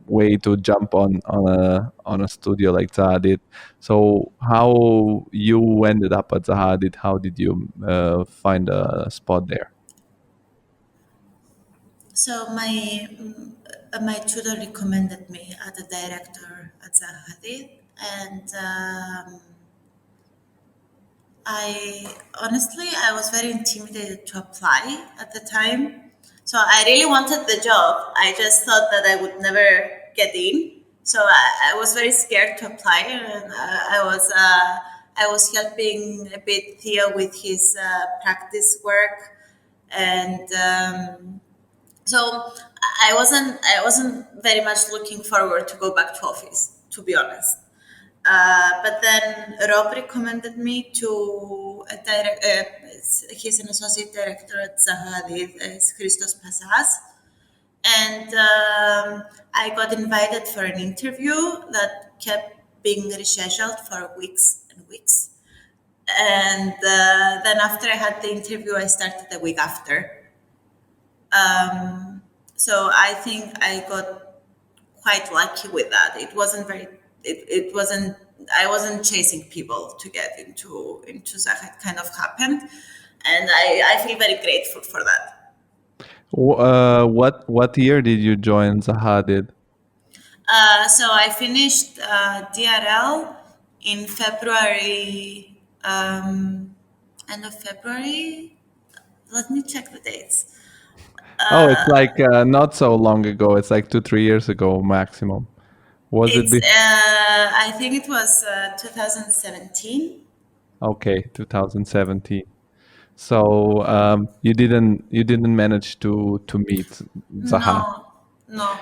way to jump on a studio like Zaha. So, how you ended up at Zaha? How did you find a spot there? So my tutor recommended me as a director at Zaha Hadid, and I honestly I was very intimidated to apply at the time. So I really wanted the job. I just thought that I would never get in. So I was very scared to apply, and I was helping a bit Theo with his practice work, and so I wasn't very much looking forward to go back to office, to be honest. But then Rob recommended me to a he's an associate director at Zaha Hadid, it's Christos Passas. And I got invited for an interview that kept being rescheduled for weeks and weeks. And then after I had the interview, I started the week after. So I think I got quite lucky with that. It wasn't, I wasn't chasing people to get into that. It kind of happened. And I feel very grateful for that. What year did you join Zaha? So I finished DRL in February, end of February. Let me check the dates. Oh, it's like not so long ago. It's like 2 3 years ago maximum. Was it? I think it was 2017. Okay, 2017. So you didn't manage to meet Zaha. No, no.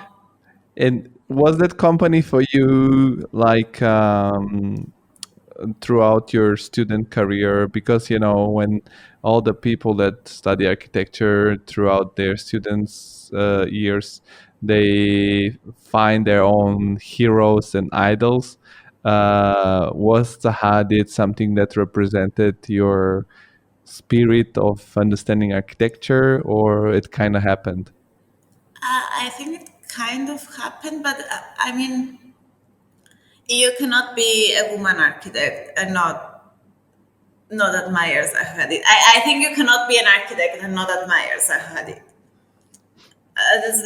And was that company for you like throughout your student career? Because when all the people that study architecture throughout their students years, they find their own heroes and idols. Was Zaha did something that represented your spirit of understanding architecture, or it kind of happened? I think it kind of happened, but I mean, you cannot be a woman architect and not admire Zaha Hadid. I think you cannot be an architect and not admire Zaha Hadid. That's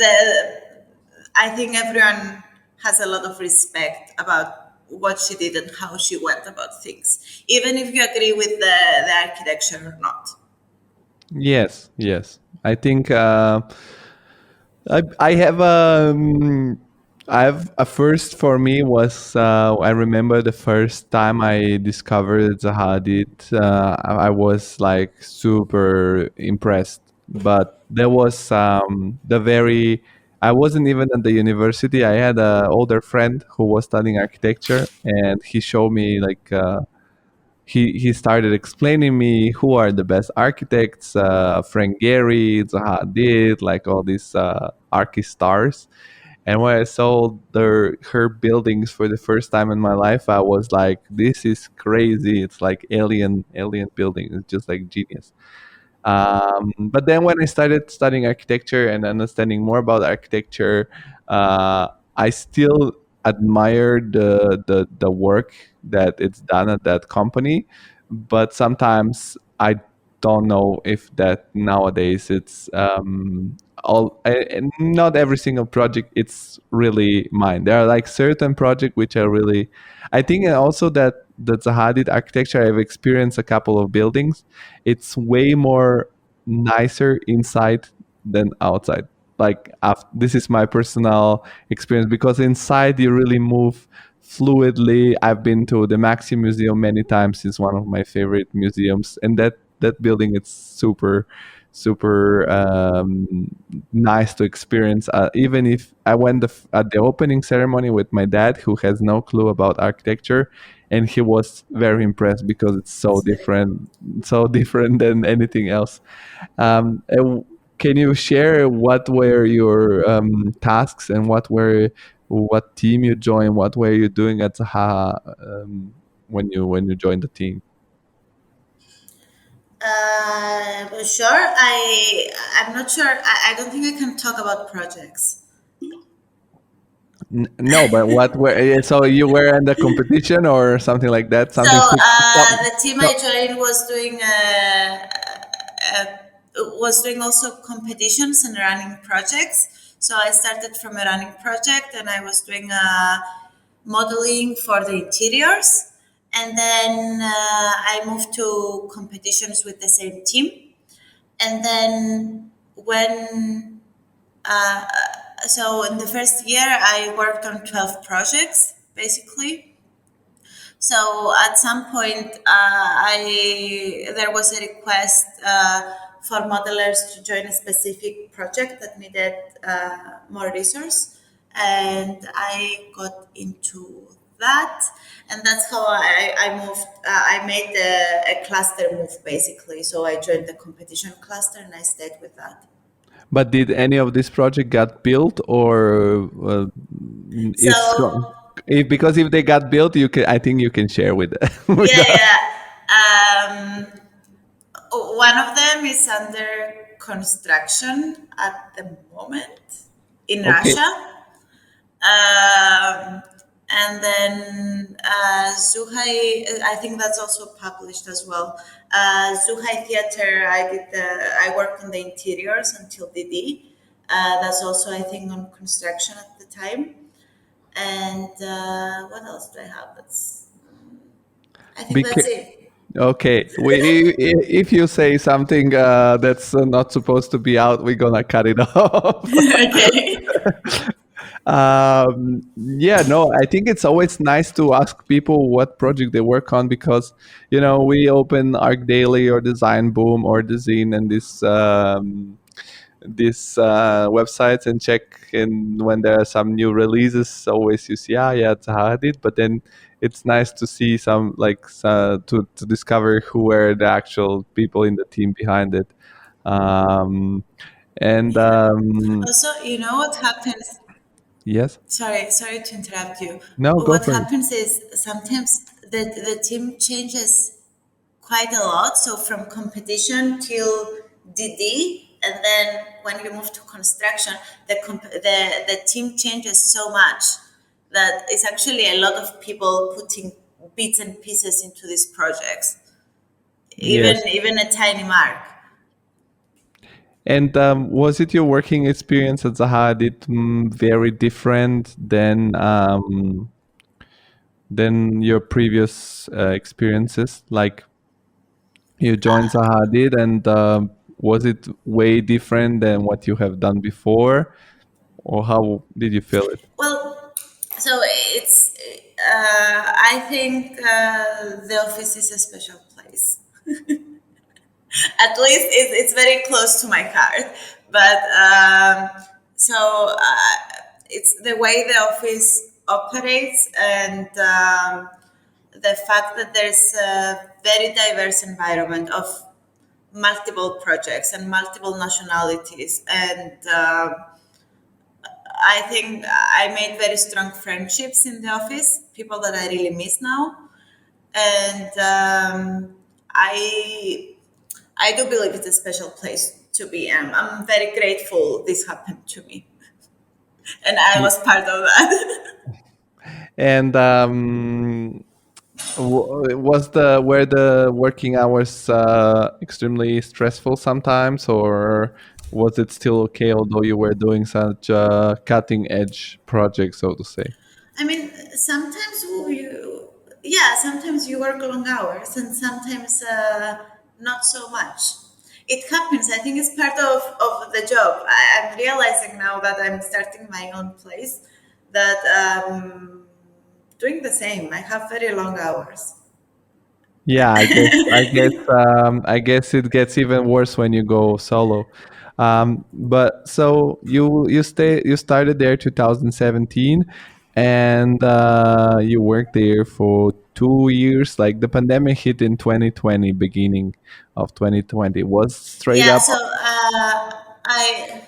I think everyone has a lot of respect about what she did and how she went about things, even if you agree with the architecture or not. Yes. I think I have I have a first for me was I remember the first time I discovered Zaha Hadid. I was like super impressed, but there was the very. I wasn't even at the university. I had an older friend who was studying architecture, and he showed me like he started explaining me who are the best architects, Frank Gehry, Zaha Hadid, like all these archi stars. And when I saw her buildings for the first time in my life, I was like, "This is crazy! It's like alien building. It's just like genius." But then when I started studying architecture and understanding more about architecture, I still admire the work that it's done at that company, but sometimes I don't know if that nowadays it's and not every single project it's really mine. There are like certain projects which are really, I think also that the Zaha Hadid architecture, I've experienced a couple of buildings. It's way more nicer inside than outside. Like this is my personal experience, because inside you really move fluidly. I've been to the Maxi Museum many times. It's one of my favorite museums, and that building is super nice to experience. Even if I went at the opening ceremony with my dad, who has no clue about architecture, and he was very impressed because it's so different than anything else. And can you share what were your tasks, and what team you joined? What were you doing at Zaha when you joined the team? Sure. I'm not sure. I don't think I can talk about projects. No, but what were so you were in the competition or something like that? So Something the team I joined was doing also competitions and running projects. So I started from a running project, and I was doing modeling for the interiors, and then I moved to competitions with the same team. And then when so in the first year I worked on 12 projects basically. So at some point, I there was a request for modelers to join a specific project that needed more resource, and I got into that, and that's how I moved. I made a cluster move basically. So I joined the competition cluster, and I stayed with that. But did any of this project got built, or it's So because if they got built, you can, I think you can share with with yeah, us. yeah. One of them is under construction at the moment in Okay. Russia. Um, and then Zuhai, I think that's also published as well. Zuhai Theater, I worked on the interiors until DD. That's also, I think, on construction at the time. And what else do I have? I think that's Beca- it. okay, if you say something that's not supposed to be out, we're gonna cut it off. Okay. Yeah, no, I think it's always nice to ask people what project they work on, because we open Arc Daily or Design Boom or the Zine and these websites, and check in when there are some new releases. Always you see, yeah, it's Hadid, but then it's nice to see some, like, to discover who were the actual people in the team behind it. um, and Yeah. Also, you know what happens? yes, Sorry to interrupt you. no, But go what for it. happens is sometimes the team changes quite a lot. So from competition till DD, and then when you move to construction, the team changes so much that it's actually a lot of people putting bits and pieces into these projects. Yes. Even a tiny mark. And was it your working experience at Zaha Hadid very different than your previous experiences? Like, you joined Zaha Hadid, and was it way different than what you have done before, or how did you feel it? Well, so it's. I think the office is a special place. At least it's very close to my heart. But it's the way the office operates, and the fact that there's a very diverse environment of multiple projects and multiple nationalities, and I think I made very strong friendships in the office, people that I really miss now. And I do believe it's a special place to be. I'm very grateful this happened to me, and I Ye- was part of that. And were the working hours extremely stressful sometimes, or was it still okay, although you were doing such a cutting edge project, so to say? I mean, sometimes yeah, sometimes you work long hours, and sometimes not so much. It happens. I think it's part of the job. I'm realizing now that I'm starting my own place that doing the same. I have very long hours. Yeah, I guess it gets even worse when you go solo. But so you started there 2017, and you worked there for 2 years. Like the pandemic hit in 2020, beginning of 2020 was straight Yeah. up. So I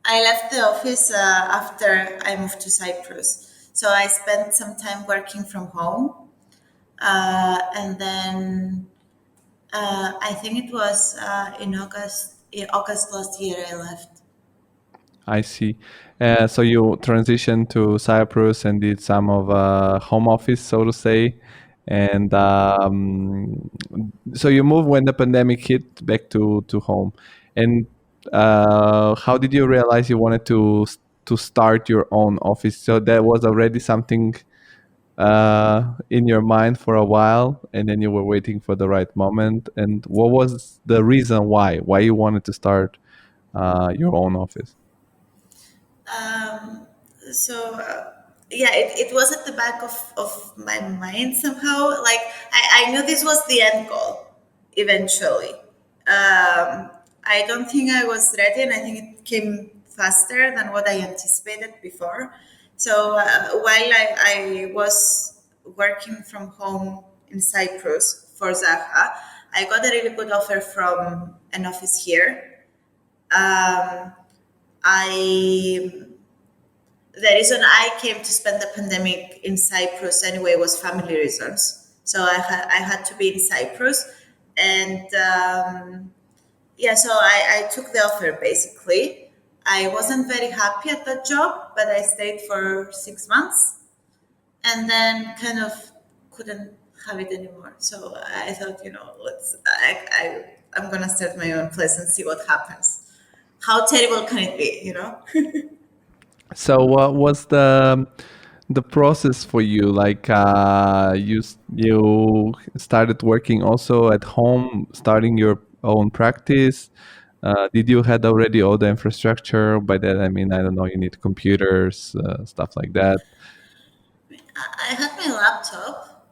left the office after I moved to Cyprus. So I spent some time working from home, and then I think it was in August last year I left. I see. So you transitioned to Cyprus and did some of home office, so to say. And so you moved when the pandemic hit back to home. And how did you realize you wanted to start your own office? So that was already something in your mind for a while, and then you were waiting for the right moment. And what was the reason why you wanted to start your own office? Um, so yeah, it was at the back of my mind somehow. Like I knew this was the end goal eventually. I don't think I was ready, and I think it came faster than what I anticipated before. So while I was working from home in Cyprus for Zaha, I got a really good offer from an office here. Um, I The reason I came to spend the pandemic in Cyprus anyway was family reasons. So I had to be in Cyprus, and yeah, so I took the offer basically. I wasn't very happy at that job, but I stayed for 6 months, and then kind of couldn't have it anymore. So I thought, I'm gonna start my own place and see what happens. How terrible can it be? So what was the process for you? Like you started working also at home, starting your own practice. Did you had already all the infrastructure? By that I mean I don't know. You need computers, stuff like that. I had my laptop.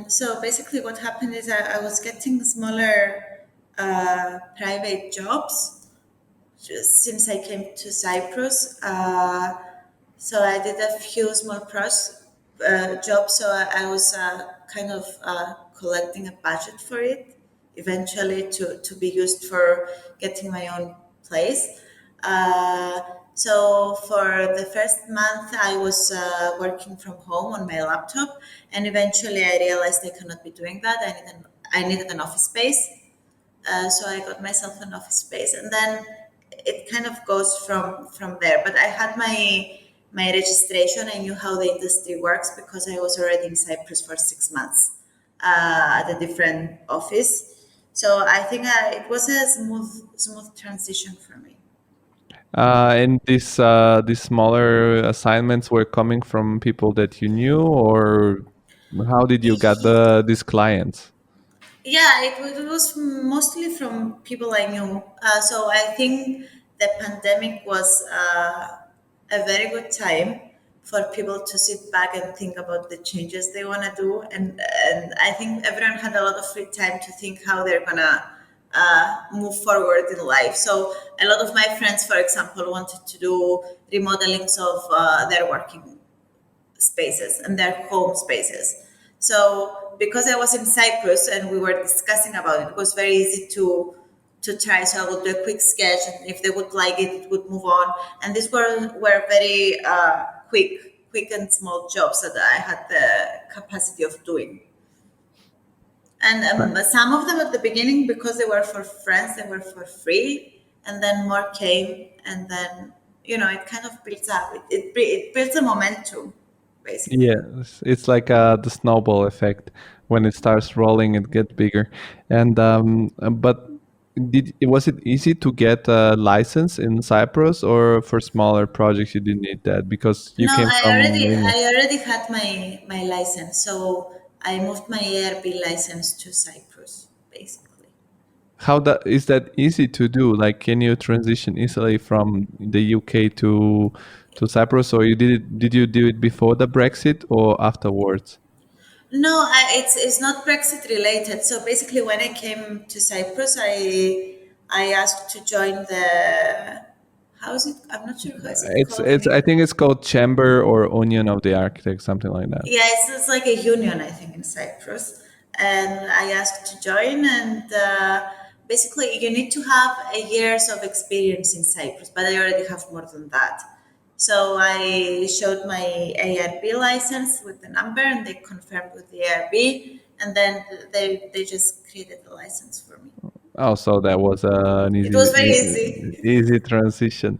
So basically, what happened is I was getting smaller private jobs just since I came to Cyprus. So I did a few small jobs. So I was kind of collecting a budget for it eventually to be used for getting my own place. Uh, so for the first month, I was working from home on my laptop, and eventually I realized I cannot be doing that. I needed an office space, so I got myself an office space, and then it kind of goes from there. But I had my registration. I knew how the industry works because I was already in Cyprus for 6 months at a different office. So I think it was a smooth transition for me. And these smaller assignments were coming from people that you knew, or how did you get these clients? Yeah, it was mostly from people I knew. So I think the pandemic was a very good time for people to sit back and think about the changes they want to do. And I think everyone had a lot of free time to think how they're going to move forward in life. So a lot of my friends, for example, wanted to do remodelings of their working spaces and their home spaces. So because I was in Cyprus and we were discussing about it, it was very easy to try. So I would do a quick sketch, and if they would like it, it would move on. And these were very quick and small jobs that I had the capacity of doing. And some of them at the beginning, because they were for friends, they were for free, and then more came, and then it kind of builds up. It builds a momentum, basically. Yes, it's like the snowball effect. When it starts rolling, it gets bigger. And but did was it easy to get a license in Cyprus, or for smaller projects you didn't need that because you No, came from Romania? I already had my license, so I moved my ARB license to Cyprus, basically. How that is that easy to do? Like, can you transition easily from the UK to Cyprus, or did you do it before the Brexit or afterwards? No, it's not Brexit related. So basically, when I came to Cyprus, I asked to join the, how is it? I'm not sure how is it called in It's I English. think it's called Chamber or Union of the Architects, something like that. Yeah, it's like a union, I think, in Cyprus. And I asked to join, and basically, you need to have a years of experience in Cyprus, but I already have more than that. So I showed my ARB license with the number, and they confirmed with the ARB, and then they just created the license for me. Oh, so that was an It was very easy. easy transition.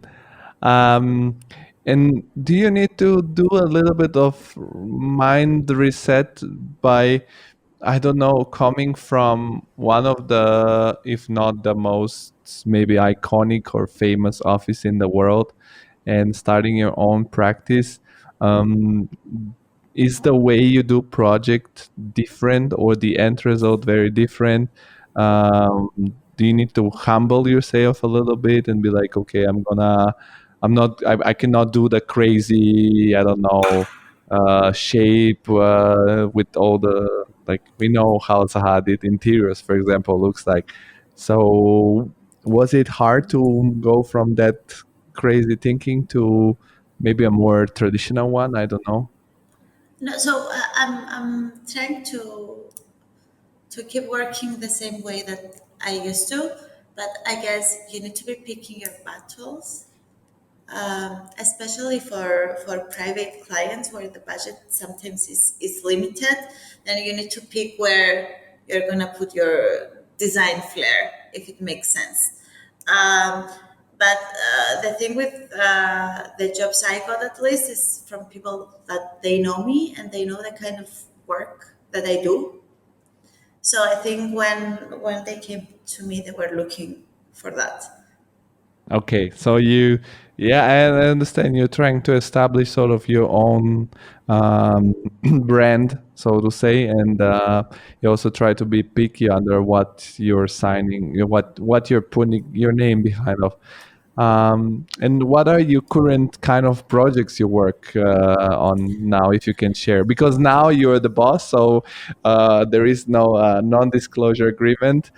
Um, and do you need to do a little bit of mind reset by, I don't know, coming from one of the, if not the most maybe iconic or famous office in the world, and starting your own practice? Um, is the way you do project different, or the end result very different? Um, do you need to humble yourself a little bit and be like, okay, I cannot do the crazy, I don't know, shape with all the, like, we know how Zaha Hadid interiors, for example, looks like. So was it hard to go from that crazy thinking to maybe a more traditional one? I don't know. No, so I'm trying to keep working the same way that I used to, but I guess you need to be picking your battles, especially for private clients where the budget sometimes is limited. Then you need to pick where you're gonna put your design flair, if it makes sense. Um, but the thing with the jobs I got, at least, is from people that they know me and they know the kind of work that I do. So I think when they came to me, they were looking for that. Okay, so yeah, I understand you're trying to establish sort of your own um, brand, so to say, and you also try to be picky under what you're signing, what you're putting your name behind of. And what are your current kind of projects you work on now, if you can share? Because now you're the boss, so there is no non-disclosure agreement.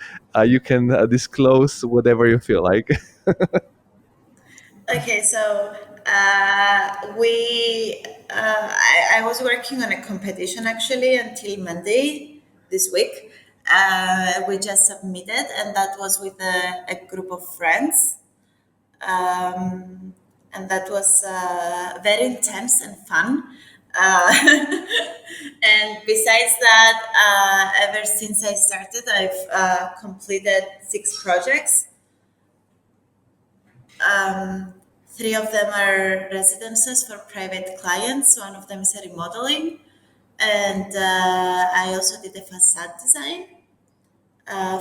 You can disclose whatever you feel like. Okay, so I was working on a competition actually until Monday this week. We just submitted, and that was with a group of friends. And that was very intense and fun. Uh, and besides that, ever since I started, I've completed 6 projects. Um, 3 of them are residences for private clients. One of them is a remodeling. And I also did a facade design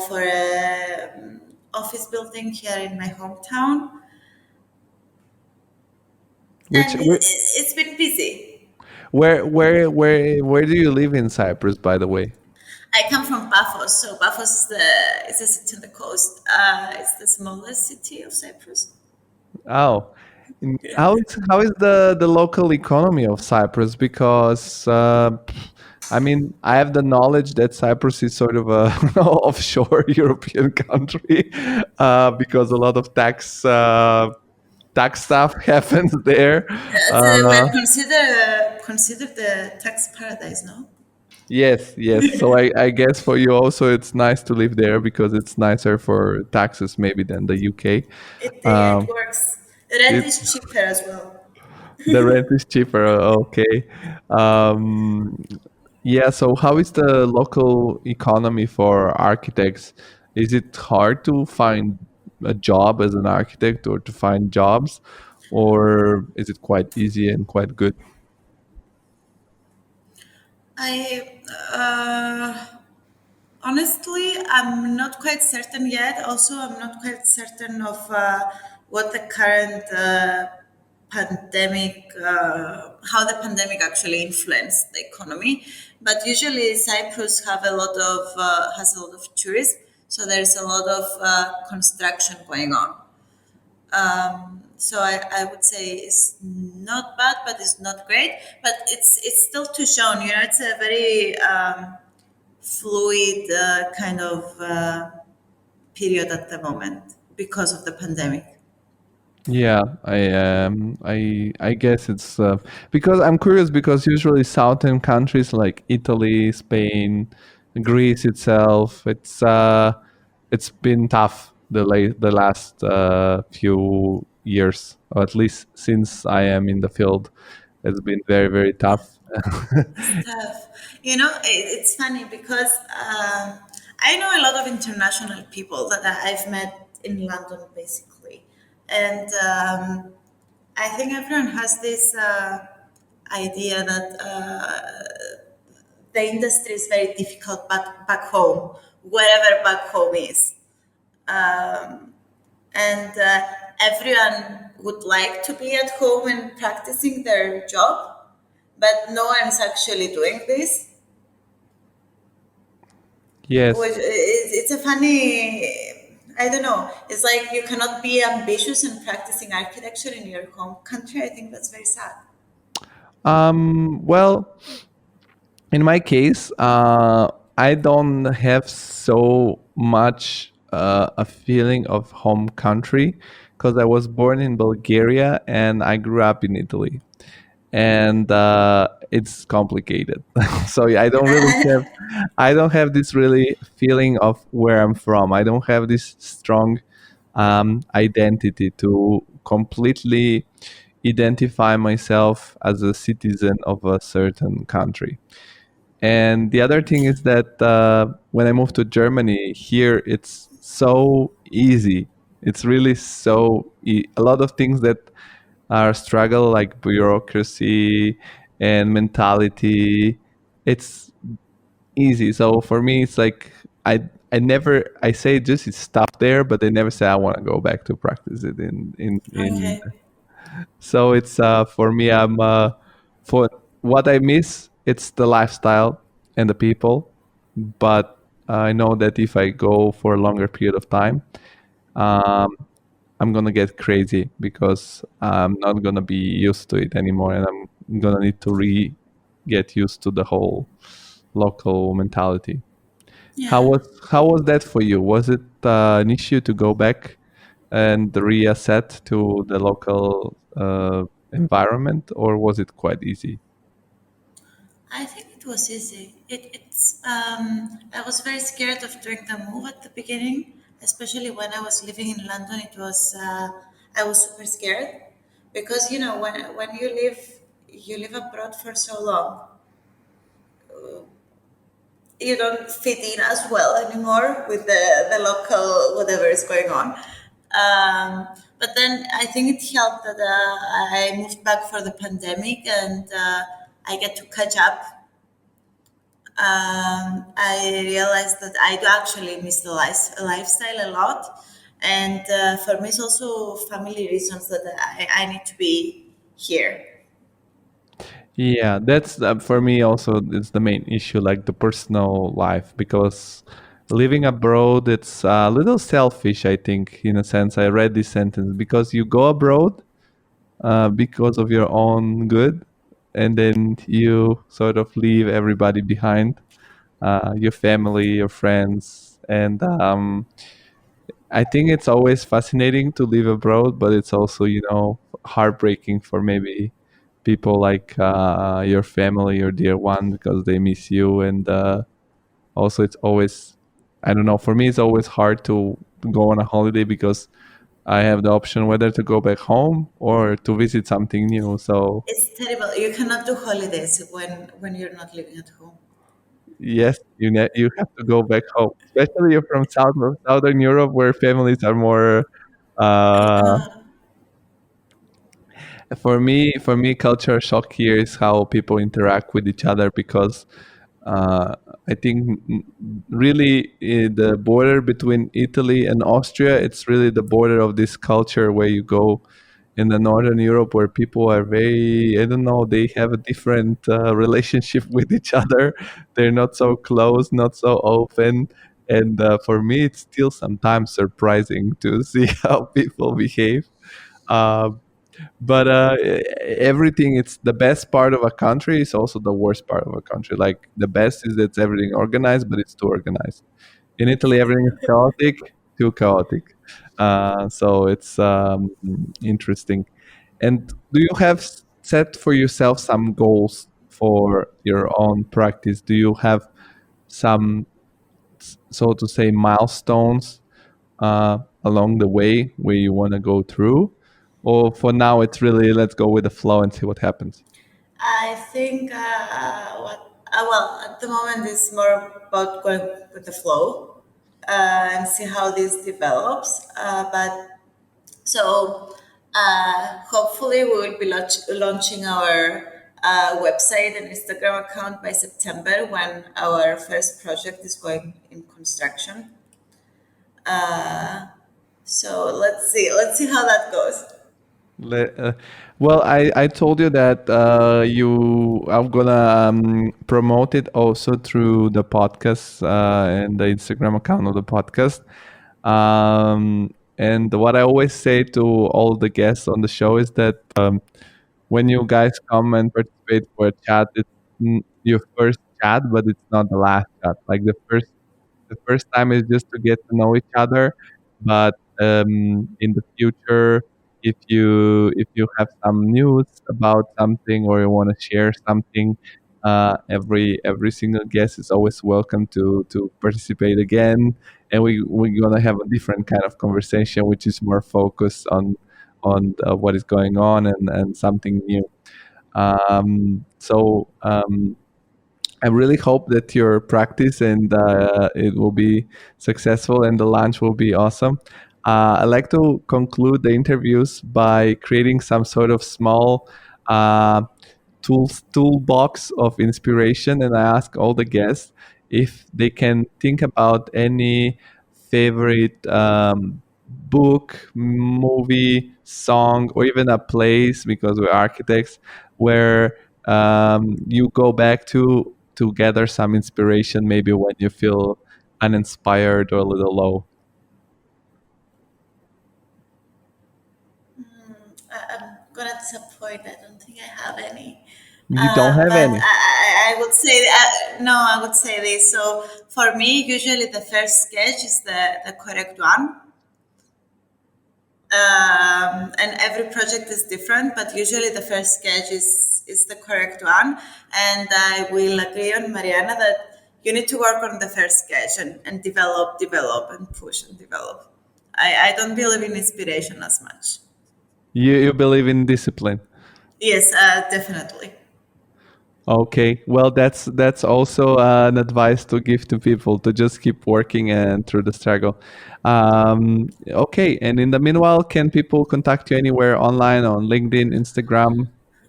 for a office building here in my hometown. Which And it's been busy. where do you live in Cyprus, by the way? I come from Paphos, so Paphos is a city on the coast. It's the smallest city of Cyprus. Oh, how is the local economy of Cyprus? Because I mean, I have the knowledge that Cyprus is sort of a offshore European country because a lot of tax stuff happens there. We're Uh, considered the tax paradise, no? yes, yes. So I guess for you also it's nice to live there because it's nicer for taxes maybe than the UK. Yeah, it Um, works. The rent it is cheaper as well. The rent is cheaper. Okay. Um, yeah. So, how is the local economy for architects? Is it hard to find a job as an architect, or to find jobs, or is it quite easy and quite good? I honestly, I'm not quite certain yet. Also, I'm not quite certain of what the current how the pandemic actually influenced the economy. But usually, Cyprus has a lot of tourists, so there's a lot of construction going on. So I would say it's not bad, but it's not great. But it's still too shown. You know, it's a very fluid kind of period at the moment because of the pandemic. Yeah, I guess it's because I'm curious because usually southern countries like Italy, Spain, Greece itself, it's been tough the last few years, or at least since I am in the field, it's been very very tough. It's tough. You know, it's funny because I know a lot of international people that I've met in London, basically, and I think everyone has this idea that the industry is very difficult back home, wherever back home is. And everyone would like to be at home and practicing their job, but no one's actually doing this. Which Yes. it's a funny, I don't know. It's like you cannot be ambitious and practicing architecture in your home country. I think that's very sad. Well, in my case, I don't have so much a feeling of home country because I was born in Bulgaria and I grew up in Italy, and it's complicated. So yeah, I don't have this really feeling of where I'm from. I don't have this strong identity to completely identify myself as a citizen of a certain country. And the other thing is that when I moved to Germany, here it's so easy. It's really a lot of things that are struggle like bureaucracy and mentality. It's easy. So for me, it's like I say just it's stuff there, but I never say I want to go back to practice it in. Okay. So it's for me, for what I miss, it's the lifestyle and the people. But I know that if I go for a longer period of time, um, I'm gonna get crazy because I'm not gonna be used to it anymore, and I'm gonna need to get used to the whole local mentality. Yeah. How was that for you? Was it an issue to go back and reasset to the local environment, or was it quite easy? I think it was easy. I was very scared of doing the move at the beginning, especially when I was living in London. I was super scared because you know when you live abroad for so long, you don't fit in as well anymore with the local whatever is going on. But then I think it helped that I moved back for the pandemic and I get to catch up. I realized that I do actually miss the lifestyle a lot. And for me, it's also family reasons that I need to be here. Yeah, that's for me also. It's the main issue, like the personal life, because living abroad, it's a little selfish. I think, in a sense, I read this sentence because you go abroad because of your own good, and then you sort of leave everybody behind, your family, your friends, and I think it's always fascinating to live abroad, but it's also, heartbreaking for maybe people like your family, your dear one, because they miss you. And also, it's always, I don't know, for me, it's always hard to go on a holiday because I have the option whether to go back home or to visit something new. So, It's terrible. You cannot do holidays when you're not living at home. yes, you have to go back home, especially if you're from Southern Europe where families are more. Uh, For me, culture shock here is how people interact with each other because uh, I think really the border between Italy and Austria, it's really the border of this culture where you go in the Northern Europe where people are very, I don't know, they have a different relationship with each other. They're not so close, not so open. And for me, it's still sometimes surprising to see how people behave. Uh, but everything, it's the best part of a country is also the worst part of a country. Like the best is that it's everything organized, but it's too organized. In Italy, everything is chaotic, too chaotic. So it's interesting. And do you have set for yourself some goals for your own practice? Do you have some, so to say, milestones along the way where you want to go through? Or for now, it's really let's go with the flow and see what happens? I think well, at the moment it's more about going with the flow and see how this develops. But so hopefully we will be launching our website and Instagram account by September when our first project is going in construction. So let's see how that goes. Le- uh, well, I told you that I'm gonna promote it also through the podcast and the Instagram account of the podcast. And what I always say to all the guests on the show is that when you guys come and participate for a chat, it's your first chat, but it's not the last chat. Like the first time is just to get to know each other, but in the future, if you have some news about something or you want to share something, every single guest is always welcome to participate again, and we're gonna have a different kind of conversation, which is more focused on what is going on and something new. So I really hope that your practice and it will be successful and the launch will be awesome. I like to conclude the interviews by creating some sort of small uh, toolbox of inspiration, and I ask all the guests if they can think about any favorite book, movie, song, or even a place, because we're architects, where you go back to gather some inspiration, maybe when you feel uninspired or a little low. I'm gonna disappoint. I don't think I have any. You don't have But any. I would say no. I would say this. So for me, usually the first sketch is the correct one, and every project is different. But usually the first sketch is the correct one, and I will agree on Mariana that you need to work on the first sketch and develop, and push and develop. I don't believe in inspiration as much. You believe in discipline. Yes, definitely. Okay, well, that's also an advice to give to people to just keep working and through the struggle. Okay, and in the meanwhile, can people contact you anywhere online on LinkedIn, Instagram?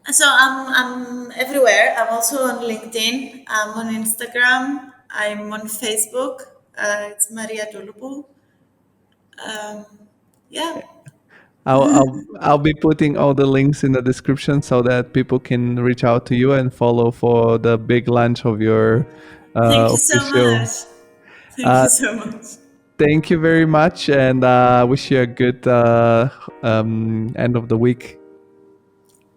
So I'm everywhere. I'm also on LinkedIn. I'm on Instagram. I'm on Facebook. It's Maria Touloupou. Um, yeah. I'll be putting all the links in the description so that people can reach out to you and follow for the big launch of your Thank you so official. much. Thank Uh, you so much. Thank you very much, and wish you a good end of the week.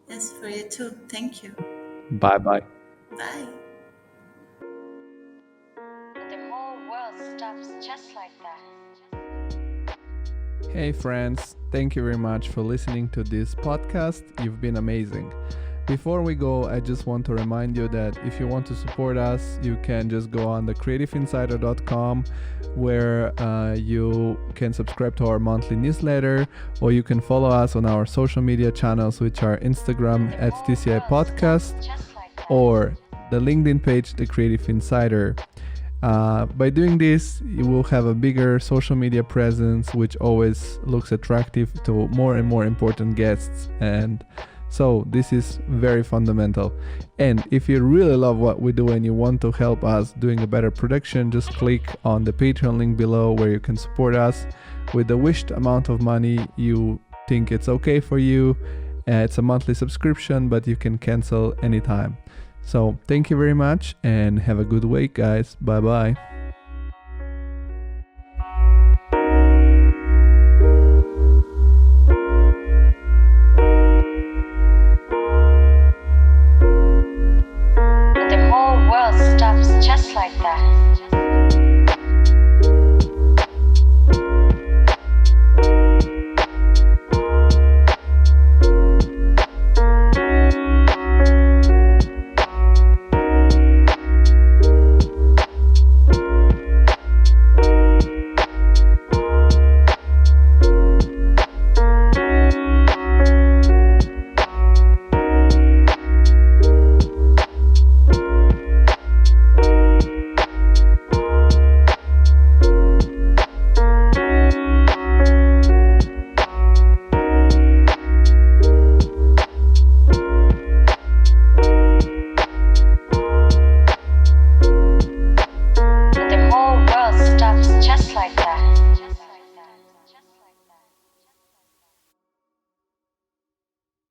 Yes, for you too. Thank you. Bye bye. Bye. The whole world stops just like that. Hey friends, thank you very much for listening to this podcast. You've been amazing. Before we go, I just want to remind you that if you want to support us, you can just go on the creativeinsider.com, where you can subscribe to our monthly newsletter, or you can follow us on our social media channels, which are Instagram at TCI Podcast, or the LinkedIn page, The Creative Insider. By doing this, you will have a bigger social media presence, which always looks attractive to more and more important guests. And So this is very fundamental. And if you really love what we do and you want to help us doing a better production, just click on the Patreon link below where you can support us with the wished amount of money you think it's okay for you. It's a monthly subscription, but you can cancel anytime. So thank you very much and have a good week, guys. Bye bye. The whole world stops just like that. Just like that.